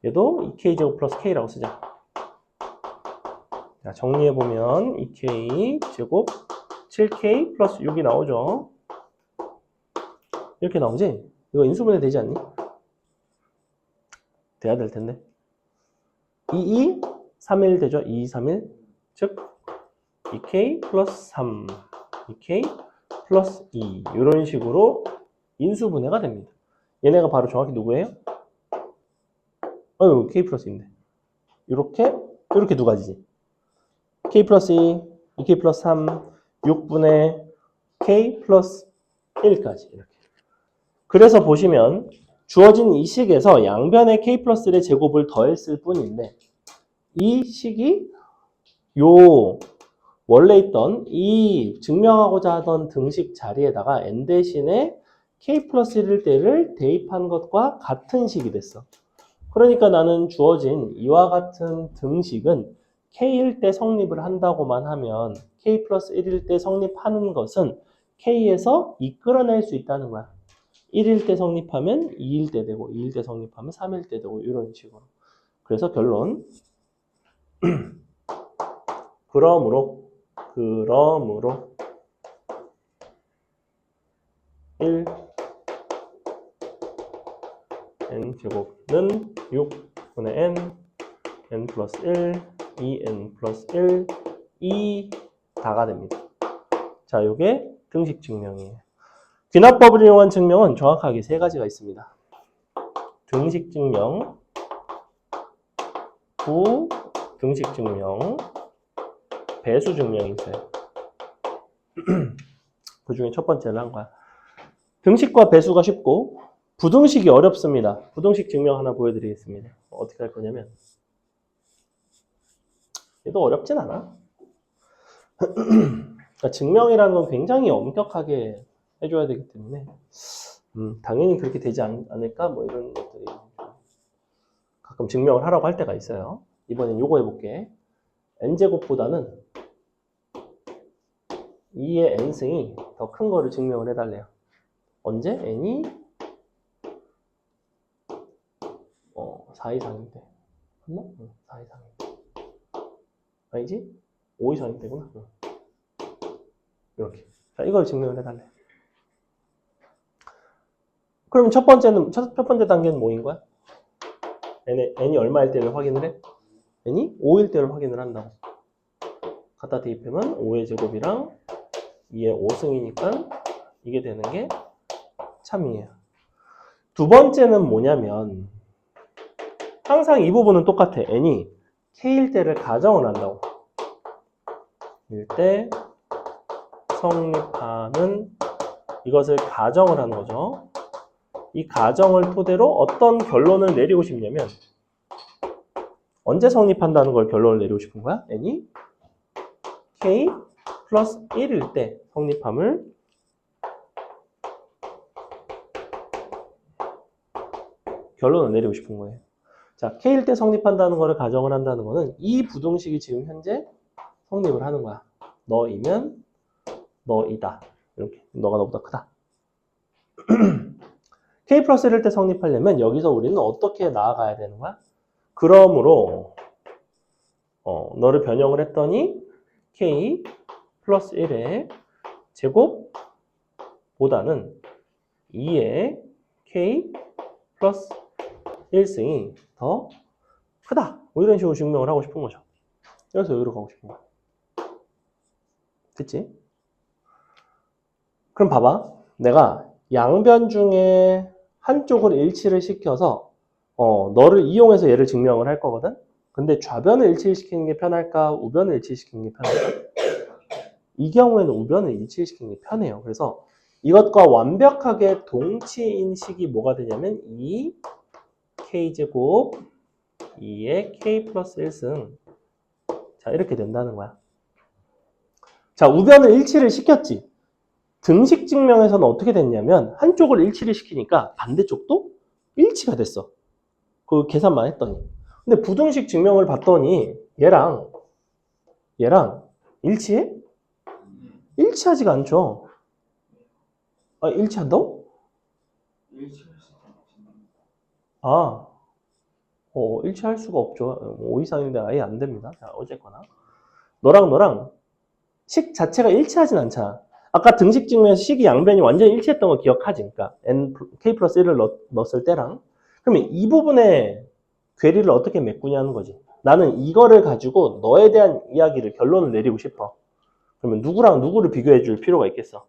얘도 2k 제곱 플러스 k라고 쓰자. 자, 정리해보면 2k 제곱 7k 플러스 6이 나오죠. 이렇게 나오지? 이거 인수분해 되지 않니? 돼야 될 텐데. 2, 3, 1 되죠? 2, 3, 1. 즉 2k 플러스 3, 2k 플러스 2 이런 식으로 인수분해가 됩니다. 얘네가 바로 정확히 누구예요? k 플러스 2인데. 이렇게 두 가지지. k 플러스 2, 2k 플러스 3, 6분의 k 플러스 1까지 이렇게. 그래서 보시면 주어진 이 식에서 양변에 k 플러스 1의 제곱을 더했을 뿐인데 이 식이 요 원래 있던 이 증명하고자 하던 등식 자리에다가 n 대신에 k 플러스 1일 때를 대입한 것과 같은 식이 됐어. 그러니까 나는 주어진 이와 같은 등식은 k일 때 성립을 한다고만 하면 k 플러스 1일 때 성립하는 것은 k에서 이끌어낼 수 있다는 거야. 1일 때 성립하면 2일 때 되고 2일 때 성립하면 3일 때 되고 이런 식으로. 그래서 결론 그러므로 1 n제곱은 6분의 n 플러스 1 2n 플러스 1 2다가 됩니다. 자, 요게 등식 증명이에요. 귀납법을 이용한 증명은 정확하게 세 가지가 있습니다. 등식 증명, 부등식 증명, 배수 증명이 있어요. 그 중에 첫 번째를 한 거야. 등식과 배수가 쉽고 부등식이 어렵습니다. 부등식 증명 하나 보여드리겠습니다. 어떻게 할 거냐면 얘도 어렵진 않아. 그러니까 증명이라는 건 굉장히 엄격하게 해줘야 되기 때문에 당연히 그렇게 되지 않을까 뭐 이런 것들이 가끔 증명을 하라고 할 때가 있어요. 이번엔 요거 해볼게. n제곱보다는 2의 n승이 더 큰 거를 증명을 해달래요. 언제? n이 4 이상인데 맞나? 4 이상인데 아니지? 5 이상인데구나. 이렇게. 자, 이걸 증명을 해달래. 그럼 첫 번째 단계는 뭐인 거야? n이 얼마일 때를 확인을 해? n이 5일 때를 확인을 한다고. 갖다 대입하면 5의 제곱이랑 2의 5승이니까 이게 되는 게 참이에요. 두 번째는 뭐냐면 항상 이 부분은 똑같아. n이 k일 때를 가정을 한다고. 일 때 성립하는 이것을 가정을 하는 거죠. 이 가정을 토대로 어떤 결론을 내리고 싶냐면 언제 성립한다는 걸 결론을 내리고 싶은 거야? n이 k 플러스 1일 때 성립함을 결론을 내리고 싶은 거예요. 자, k일 때 성립한다는 거를 가정을 한다는 거는 이 부등식이 지금 현재 성립을 하는 거야. 너이면 너이다. 이렇게. 너가 너보다 크다. k 플러스 1일 때 성립하려면 여기서 우리는 어떻게 나아가야 되는 거야? 그러므로 너를 변형을 했더니 k 플러스 1의 제곱보다는 2의 k 플러스 1승이 더 크다. 뭐 이런 식으로 증명을 하고 싶은 거죠. 그래서 여기로 가고 싶은 거야. 됐지? 그럼 봐봐. 내가 양변 중에 한쪽을 일치를 시켜서 너를 이용해서 얘를 증명을 할 거거든? 근데 좌변을 일치시키는 게 편할까? 우변을 일치시키는 게 편할까? 이 경우에는 우변을 일치시키는 게 편해요. 그래서 이것과 완벽하게 동치인 식이 뭐가 되냐면 2k제곱 2의 k 플러스 1승. 자, 이렇게 된다는 거야. 자, 우변을 일치를 시켰지. 등식 증명에서는 어떻게 됐냐면 한쪽을 일치를 시키니까 반대쪽도 일치가 됐어. 그 계산만 했더니. 근데 부등식 증명을 봤더니 얘랑 일치해? 일치하지가 않죠. 아, 일치한다고? 일치할 수도 없지. 아, 일치할 수가 없죠. 5 이상인데 아예 안 됩니다. 자, 어쨌거나. 너랑 식 자체가 일치하진 않잖아. 아까 등식 증명에서 식이 양변이 완전히 일치했던 거 기억하지? 그러니까 k 플러스 1을 넣었을 때랑. 그러면 이 부분에 괴리를 어떻게 메꾸냐는 거지. 나는 이거를 가지고 너에 대한 이야기를, 결론을 내리고 싶어. 그러면 누구랑 누구를 비교해 줄 필요가 있겠어?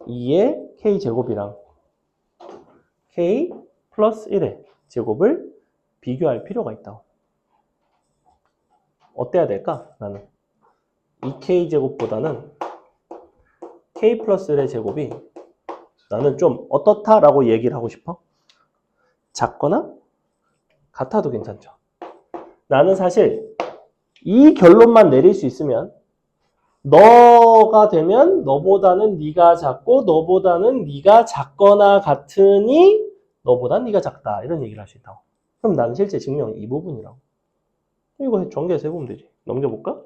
2의 k제곱이랑 k 플러스 1의 제곱을 비교할 필요가 있다고. 어때야 될까? 나는 2k제곱보다는 k 플러스 1의 제곱이 나는 좀 어떻다라고 얘기를 하고 싶어? 작거나 같아도 괜찮죠. 나는 사실 이 결론만 내릴 수 있으면 너가 되면 너보다는 네가 작고 너보다는 네가 작거나 같으니 너보다는 네가 작다, 이런 얘기를 할 수 있다고. 그럼 나는 실제 증명이 이 부분이라고. 이거 전개해서 해보면 되지. 넘겨볼까?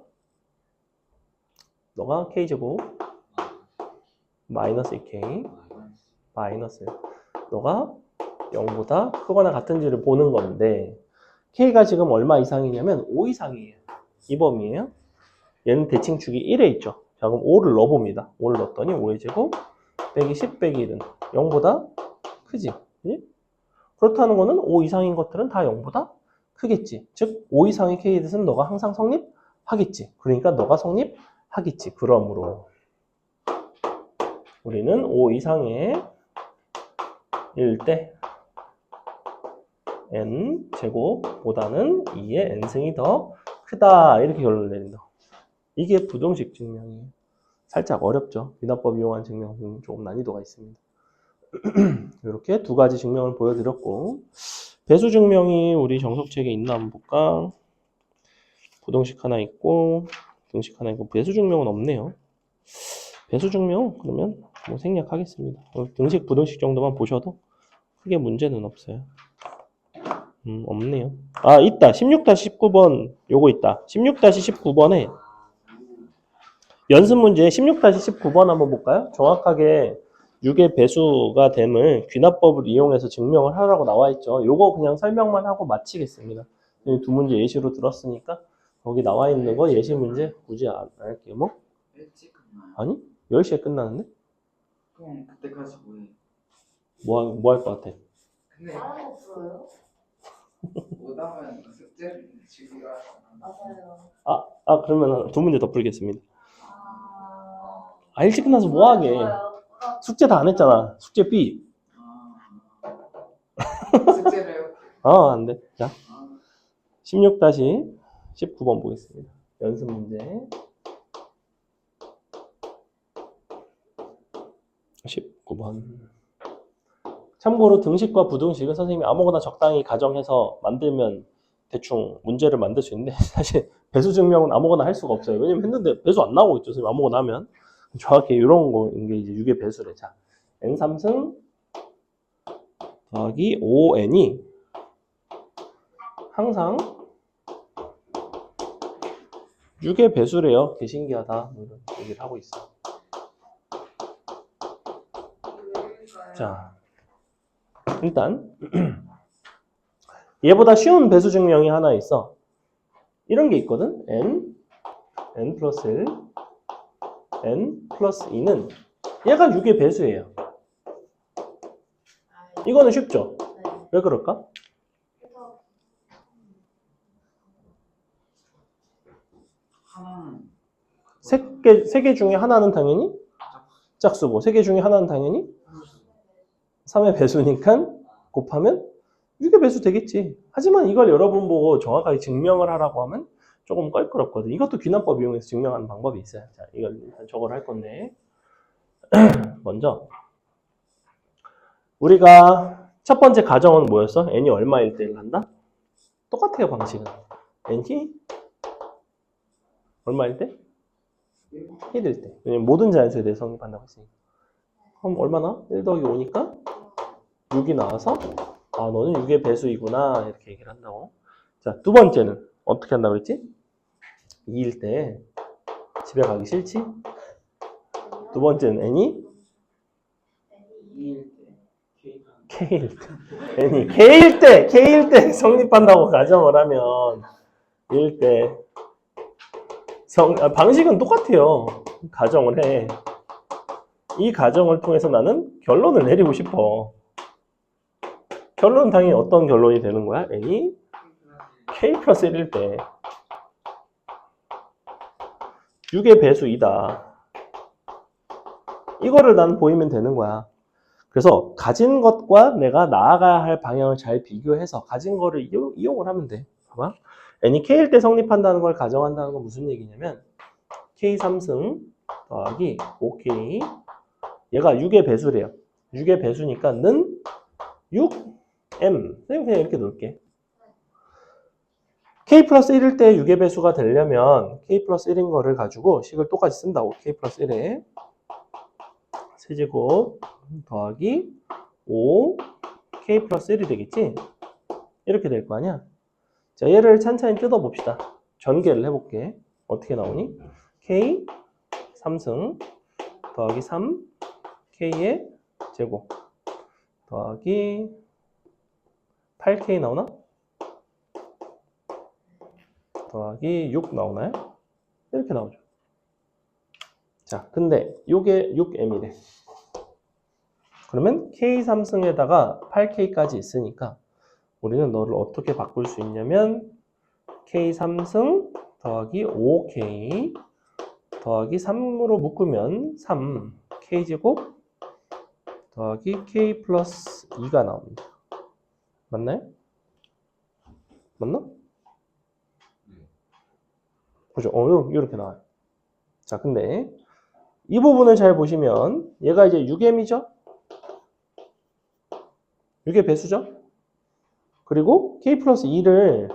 너가 k제곱 마이너스 2k 마이너스 너가 0보다 크거나 같은지를 보는 건데, k가 지금 얼마 이상이냐면 5 이상이에요. 이 범위예요. 얘는 대칭축이 1에 있죠. 자, 그럼 5를 넣어봅니다. 5를 넣었더니 5의 제곱 빼기 10 빼기 1은 0보다 크지. 예? 그렇다는 거는 5 이상인 것들은 다 0보다 크겠지. 즉 5 이상의 k의 뜻은 너가 항상 성립하겠지. 그러니까 너가 성립하겠지. 그러므로 우리는 5 이상의 일 때 n 제곱보다는 2의 n승이 더 크다, 이렇게 결론을 내린다. 이게 부등식 증명이에요. 살짝 어렵죠. 비나법 이용한 증명은 조금 난이도가 있습니다. 이렇게 두 가지 증명을 보여드렸고, 배수 증명이 우리 정석책에 있나 한번 볼까? 부등식 하나 있고 등식 하나 있고 배수 증명은 없네요. 배수 증명 그러면 뭐 생략하겠습니다. 등식 부등식 정도만 보셔도 크게 문제는 없어요. 없네요. 아, 있다. 16-19번 요거 있다. 16-19번에 연습 문제 16-19번 한번 볼까요? 정확하게 6의 배수가 됨을 귀납법을 이용해서 증명을 하라고 나와 있죠. 요거 그냥 설명만 하고 마치겠습니다. 두 문제 예시로 들었으니까 거기 나와 있는 거 예시 문제 굳이 안 할게요. 뭐? 일찍 끝나요. 아니? 10시에 끝나는데? 그럼 그때까지 뭐해? 뭐 할 것 같아? 근데 다른 거 풀어요? 오다가는 숙제를 지기가 맞아요. 그러면 두 문제 더 풀겠습니다. 아, 일찍 끝나서 뭐 하게? 좋아요. 숙제 다 안 했잖아. 숙제 B. 숙제를 해볼게요. 안 돼. 자, 아, 16-19번 보겠습니다. 연습 문제. 19번. 참고로 등식과 부등식은 선생님이 아무거나 적당히 가정해서 만들면 대충 문제를 만들 수 있는데, 사실 배수 증명은 아무거나 할 수가 없어요. 왜냐면 했는데 배수 안 나오고 있죠. 선생님 아무거나 하면. 정확히 이런 거인 게 이제 6의 배수래. 자, n3승 더하기 5n이 항상 6의 배수래요. 되게 신기하다. 이런 얘기를 하고 있어. 자, 일단 얘보다 쉬운 배수 증명이 하나 있어. 이런 게 있거든. n 플러스 1, n 플러스 2는 얘가 6의 배수예요. 이거는 쉽죠? 네. 왜 그럴까? 하나는 세 개 중에 하나는 당연히 짝수고, 세 개 중에 하나는 당연히 3의 배수니까 곱하면 6의 배수 되겠지. 하지만 이걸 여러분 보고 정확하게 증명을 하라고 하면 조금 껄끄럽거든. 이것도 귀납법 이용해서 증명하는 방법이 있어요. 자, 이걸 일단 저걸 할 건데 먼저 우리가 첫 번째 가정은 뭐였어? n이 얼마일 때를 한다? 똑같아요, 방식은. n이 얼마일 때? 1일 때. 왜냐면 모든 자연수에 대해 성립한다고 했으니까. 그럼 얼마나? 1 더하기 5니까 6이 나와서 너는 6의 배수이구나, 이렇게 얘기를 한다고. 자, 두 번째는 어떻게 한다고 했지? 2일 때 집에 가기 싫지? 두 번째는 n이 2일 때 K가 k일 때. n이 k일 때 성립한다고 가정을 하면 1 때 방식은 똑같아요. 가정을 해. 이 가정을 통해서 나는 결론을 내리고 싶어. 결론은 당연히 어떤 결론이 되는 거야? n이 k 플러스 1일 때 6의 배수이다. 이거를 나는 보이면 되는 거야. 그래서 가진 것과 내가 나아가야 할 방향을 잘 비교해서 가진 거를 이용을 하면 돼. 봐봐. n이 k일 때 성립한다는 걸 가정한다는 건 무슨 얘기냐면 k 3승 더하기 5k 얘가 6의 배수래요. 6의 배수니까 는 6m 그냥 이렇게 놓을게. k 플러스 1일 때 6의 배수가 되려면 k 플러스 1인 거를 가지고 식을 똑같이 쓴다고. k 플러스 1에 세제곱 더하기 5 k 플러스 1이 되겠지? 이렇게 될 거 아니야? 자, 얘를 찬찬히 뜯어봅시다. 전개를 해볼게. 어떻게 나오니? k 3승 더하기 3 k의 제곱 더하기 8k 나오나? 더하기 6 나오나요? 이렇게 나오죠. 자, 근데 요게 6m이래. 그러면 k 3승에다가 8k까지 있으니까 우리는 너를 어떻게 바꿀 수 있냐면 k 3승 더하기 5k 더하기 3으로 묶으면 3 k제곱 더하기 k 플러스 2가 나옵니다. 맞나요? 맞나? 그죠? 이렇게 나와요. 자, 근데 이 부분을 잘 보시면 얘가 이제 6m이죠? 6의 배수죠? 그리고 k 플러스 2를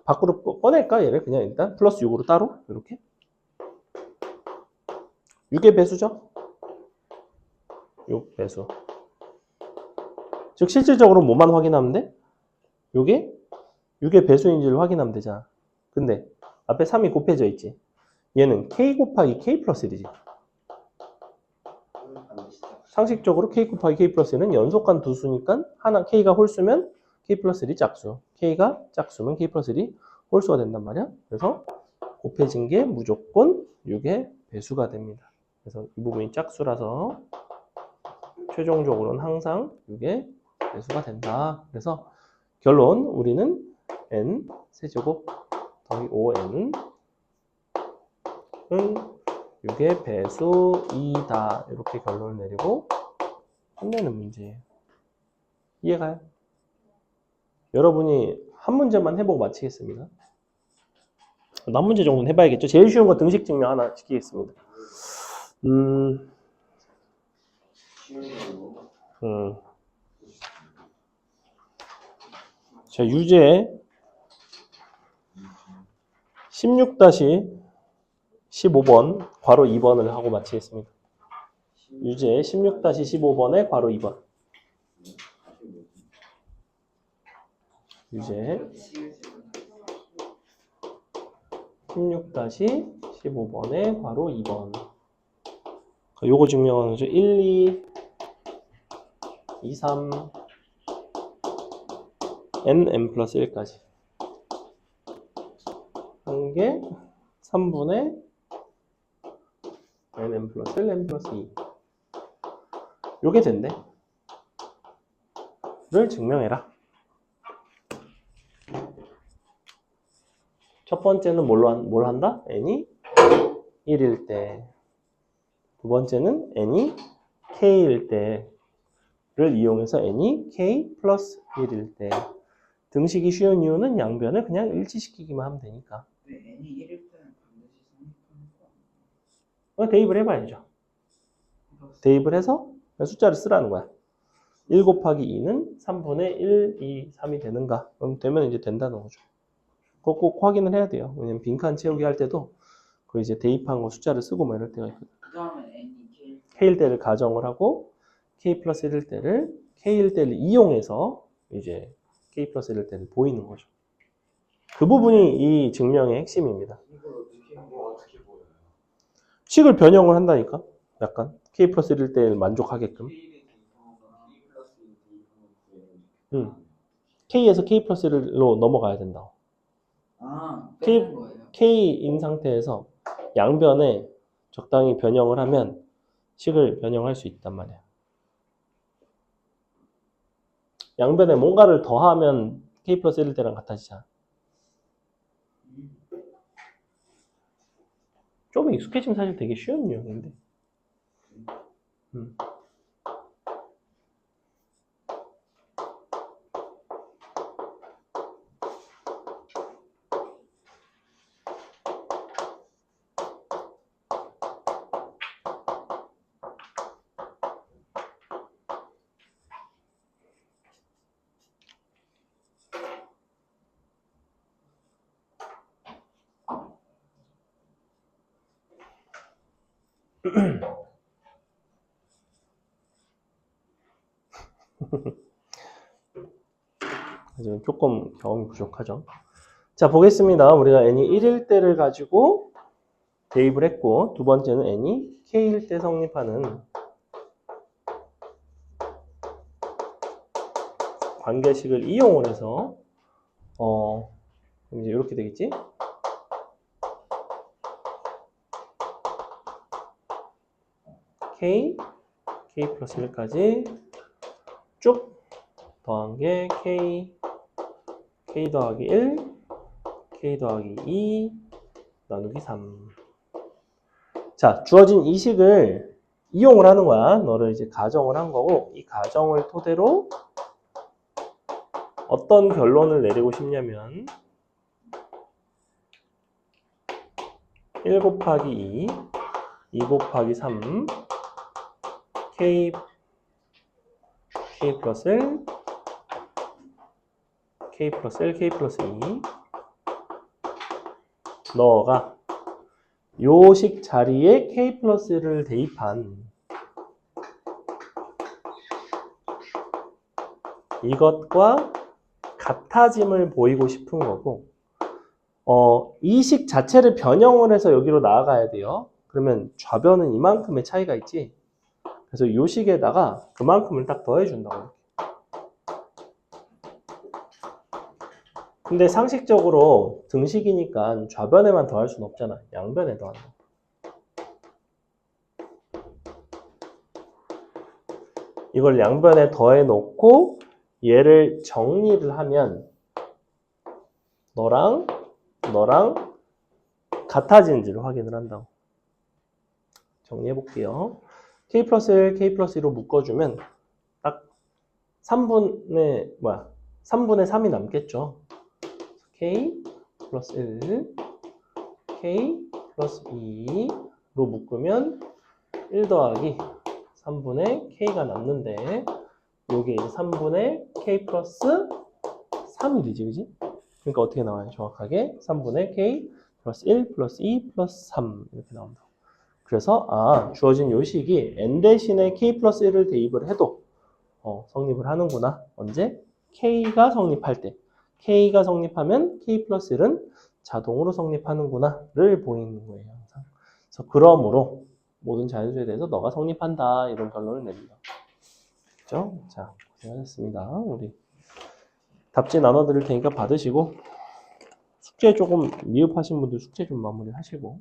밖으로 꺼낼까? 얘를 그냥 일단 플러스 6으로 따로 이렇게 6의 배수죠? 6 배수. 즉 실질적으로 뭐만 확인하면 돼? 요게 6의 배수인지를 확인하면 되잖아. 근데 앞에 3이 곱해져 있지. 얘는 k 곱하기 k 플러스 1이지. 상식적으로 k 곱하기 k 플러스 1은 연속한 두 수니까 하나 k가 홀수면 k 플러스 1이 짝수. k가 짝수면 k 플러스 1이 홀수가 된단 말이야. 그래서 곱해진 게 무조건 6의 배수가 됩니다. 그래서 이 부분이 짝수라서 최종적으로는 항상 6의 배수가 된다. 그래서 결론 우리는 n 세제곱 더하기 5n은 6의 배수이다. 이렇게 결론을 내리고 끝내는 문제예요. 이해가요? 여러분이 한 문제만 해보고 마치겠습니다. 남 문제 정도는 해봐야겠죠. 제일 쉬운 거 등식 증명 하나 시키겠습니다. 자, 유제 16-15번 괄호 2번을 하고 마치겠습니다. 유제 16-15번에 괄호 2번. 유제 16-15번에 괄호 2번. 요거 증명하는 거죠. 1, 2, 3, n 플러스 1까지. 한 개 3분의 n 플러스 1, n 플러스 2. 요게 된대. 를 증명해라. 첫 번째는 뭘 한다? n이 1일 때. 두 번째는 n이 k일 때를 이용해서 n이 k 플러스 1일 때. 등식이 쉬운 이유는 양변을 그냥 일치시키기만 하면 되니까. 근데 n이 1일 때는 반드시 성립하는 거 대입을 해봐야죠. 대입을 해서 숫자를 쓰라는 거야. 1 곱하기 2는 3분의 1, 2, 3이 되는가? 그럼 되면 이제 된다는 거죠. 그거 꼭 확인을 해야 돼요. 왜냐면 빈칸 채우기 할 때도 그 이제 대입한 거 숫자를 쓰고 뭐 이럴 때가 있거든. 그 다음에 n이 k일 때를 가정을 하고 k 플러스 1일 때를 k일 때를 이용해서 이제 k 플러스 1일 때를 보이는 거죠. 그 부분이 이 증명의 핵심입니다. 이걸 어떻게 보여요? 식을 변형을 한다니까. 약간 k 플러스 1일 때 만족하게끔. k에서 k 플러스 1로 넘어가야 된다. 빼는 거예요. k인 상태에서 양변에 적당히 변형을 하면 식을 변형할 수 있단 말이야. 양변에 뭔가를 더하면 k 플러스 1일 때랑 같아지잖아. 좀 익숙해지면 사실 되게 쉬운 유형인데. 하지만 조금 경험이 부족하죠. 자, 보겠습니다. 우리가 n이 1일 때를 가지고 대입을 했고, 두 번째는 n이 k일 때 성립하는 관계식을 이용을 해서 이제 이렇게 되겠지? k 플러스 1까지 쭉 더한 게 k 더하기 1, k 더하기 2, 나누기 3. 자, 주어진 이 식을 이용을 하는 거야. 너를 이제 가정을 한 거고, 이 가정을 토대로 어떤 결론을 내리고 싶냐면 1 곱하기 2, 2 곱하기 3, k 플러스 1, k 플러스 1, k 플러스 2. 너가 요식 자리에 k 플러스 1을 대입한 이것과 같아짐을 보이고 싶은 거고, 이 식 자체를 변형을 해서 여기로 나아가야 돼요. 그러면 좌변은 이만큼의 차이가 있지. 그래서 요 식에다가 그만큼을 딱 더해준다고. 근데 상식적으로 등식이니까 좌변에만 더할 수는 없잖아. 양변에 더한다. 이걸 양변에 더해 놓고 얘를 정리를 하면 너랑 같아지는지를 확인을 한다고. 정리해 볼게요. k 플러스 1, k 플러스 2로 묶어주면 딱 3분의 3이 남겠죠. k 플러스 1, k 플러스 2로 묶으면 1 더하기 3분의 k가 남는데, 요게 이제 3분의 k 플러스 3이 되지, 그지? 그러니까 어떻게 나와요? 정확하게 3분의 k 플러스 1 플러스 2 플러스 3 이렇게 나온다. 그래서 주어진 요 식이 n 대신에 k 플러스 1을 대입을 해도 성립을 하는구나. 언제? k가 성립할 때. k가 성립하면 k 플러스 1은 자동으로 성립하는구나를 보이는 거예요. 항상. 그래서 그러므로 모든 자연수에 대해서 너가 성립한다, 이런 결론을 냅니다. 그죠? 자, 고생하셨습니다. 우리 답지 나눠드릴 테니까 받으시고, 숙제 조금 미흡하신 분들 숙제 좀 마무리 하시고,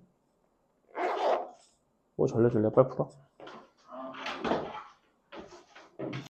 뭐 절레절레 빨리 풀어.